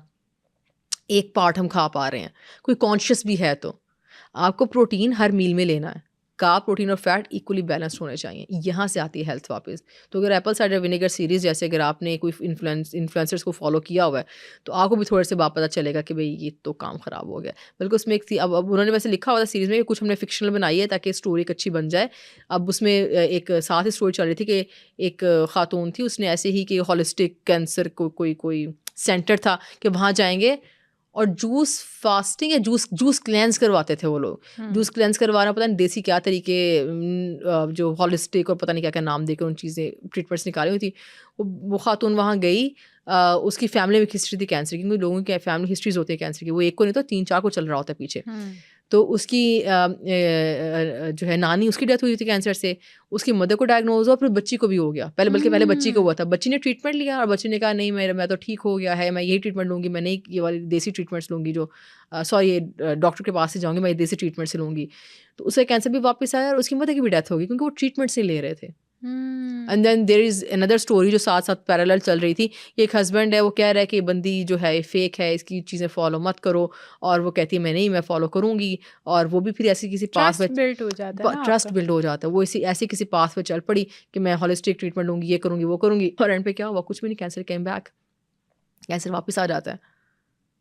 1 पार्ट हम खा पा रहे हैं। कोई कॉन्शियस भी है तो आपको प्रोटीन हर मील में लेना है, कार्ब, प्रोटीन और फैट इक्वली बैलेंस्ड होने चाहिए। यहाँ से आती है हेल्थ वापस। तो अगर एप्पल साइडर विनेगर सीरीज़ जैसे अगर आपने कोई इन्फ्लुएंसर्स को फॉलो किया हुआ है, तो आपको भी थोड़े से बात पता चलेगा कि भाई ये तो काम ख़राब हो गया। बल्कि उसमें एक थी, अब उन्होंने वैसे लिखा हुआ था सीरीज़ में कि कुछ हमने फिक्शनल बनाई है ताकि स्टोरी एक अच्छी बन जाए। अब उसमें एक साथ ही स्टोरी चल रही थी कि एक खातून थी, उसने ऐसे ही कि हॉलिस्टिक कैंसर को कोई सेंटर था कि वहाँ जाएंगे और जूस फास्टिंग या जूस क्लेंस करवाते थे वो लोग। जूस क्लेंस करवाना पता नहीं देसी क्या तरीके, जो हॉलिस्टिक और पता नहीं क्या क्या नाम देकर उन चीज़ें ट्रीटमेंट्स निकाली हुई थी। वो खातून वहाँ गई, उसकी फैमिली में हिस्ट्री थी कैंसर की, क्योंकि लोगों की फैमिली हिस्ट्रीज होती है कैंसर की, वो एक को नहीं तो 3-4 को चल रहा होता है पीछे। तो उसकी जो है नानी, उसकी डेथ हुई थी कैंसर से, उसकी मदर को डायग्नोज हुआ, फिर बच्ची को भी हो गया। पहले बच्ची को हुआ था, बच्ची ने ट्रीटमेंट लिया और बच्ची ने कहा नहीं मैं तो ठीक हो गया है, मैं यही ट्रीटमेंट लूँगी, मैं नहीं ये वाली देसी ट्रीटमेंट्स लूँगी, जो ये डॉक्टर के पास से जाऊँगी, मैं ये देसी ट्रीटमेंट से लूँगी। तो उसे कैंसर भी वापस आया और उसकी मदर की भी डेथ हो गई, क्योंकि वो ट्रीटमेंट से ले रहे थे। And then there is another story जो साथ साथ पैरेलल चल रही थी। एक हस्बैंड है, वो कह रहा है कि बंदी जो है फेक है, इसकी चीज़ें फॉलो मत करो, और वो कहती है मैं फॉलो करूँगी, और वो भी फिर ऐसी किसी पास में बिल्ड हो जाता है, ट्रस्ट बिल्ड हो जाता है। वो ऐसे किसी पास पे चल पड़ी कि मैं होलिस्टिक ट्रीटमेंट लूँगी, ये करूँगी वो करूँगी, और एंड पे क्या हुआ, कुछ भी नहीं, कैंसर केम बैक, कैंसर वापस आ जाता है।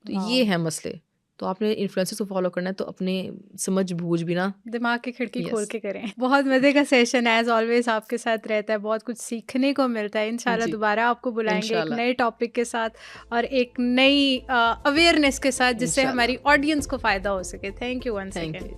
तो ये है मसले। तो आपने इन्फ्लुएंसर्स को फॉलो करना है तो अपने समझ बूझ भी ना दिमाग की खिड़की खोल के करें। बहुत मज़े का सेशन है, एज ऑलवेज आपके साथ रहता है, बहुत कुछ सीखने को मिलता है। इंशाल्लाह दोबारा आपको बुलाएंगे एक नए टॉपिक के साथ और एक नई अवेयरनेस के साथ, जिससे हमारी ऑडियंस को फ़ायदा हो सके। Thank you once again.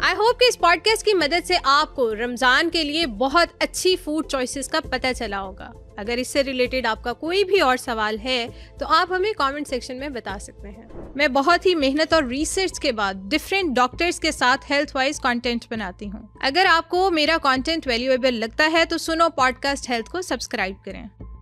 I hope कि इस पॉडकास्ट की मदद से आपको रमज़ान के लिए बहुत अच्छी फूड चॉइसेस का पता चला होगा। अगर इससे रिलेटेड आपका कोई भी और सवाल है तो आप हमें कमेंट सेक्शन में बता सकते हैं। मैं बहुत ही मेहनत और रिसर्च के बाद डिफरेंट डॉक्टर्स के साथ हेल्थ वाइज कंटेंट बनाती हूँ। अगर आपको मेरा कंटेंट वैल्यूएबल लगता है तो सुनो पॉडकास्ट हेल्थ को सब्सक्राइब करें।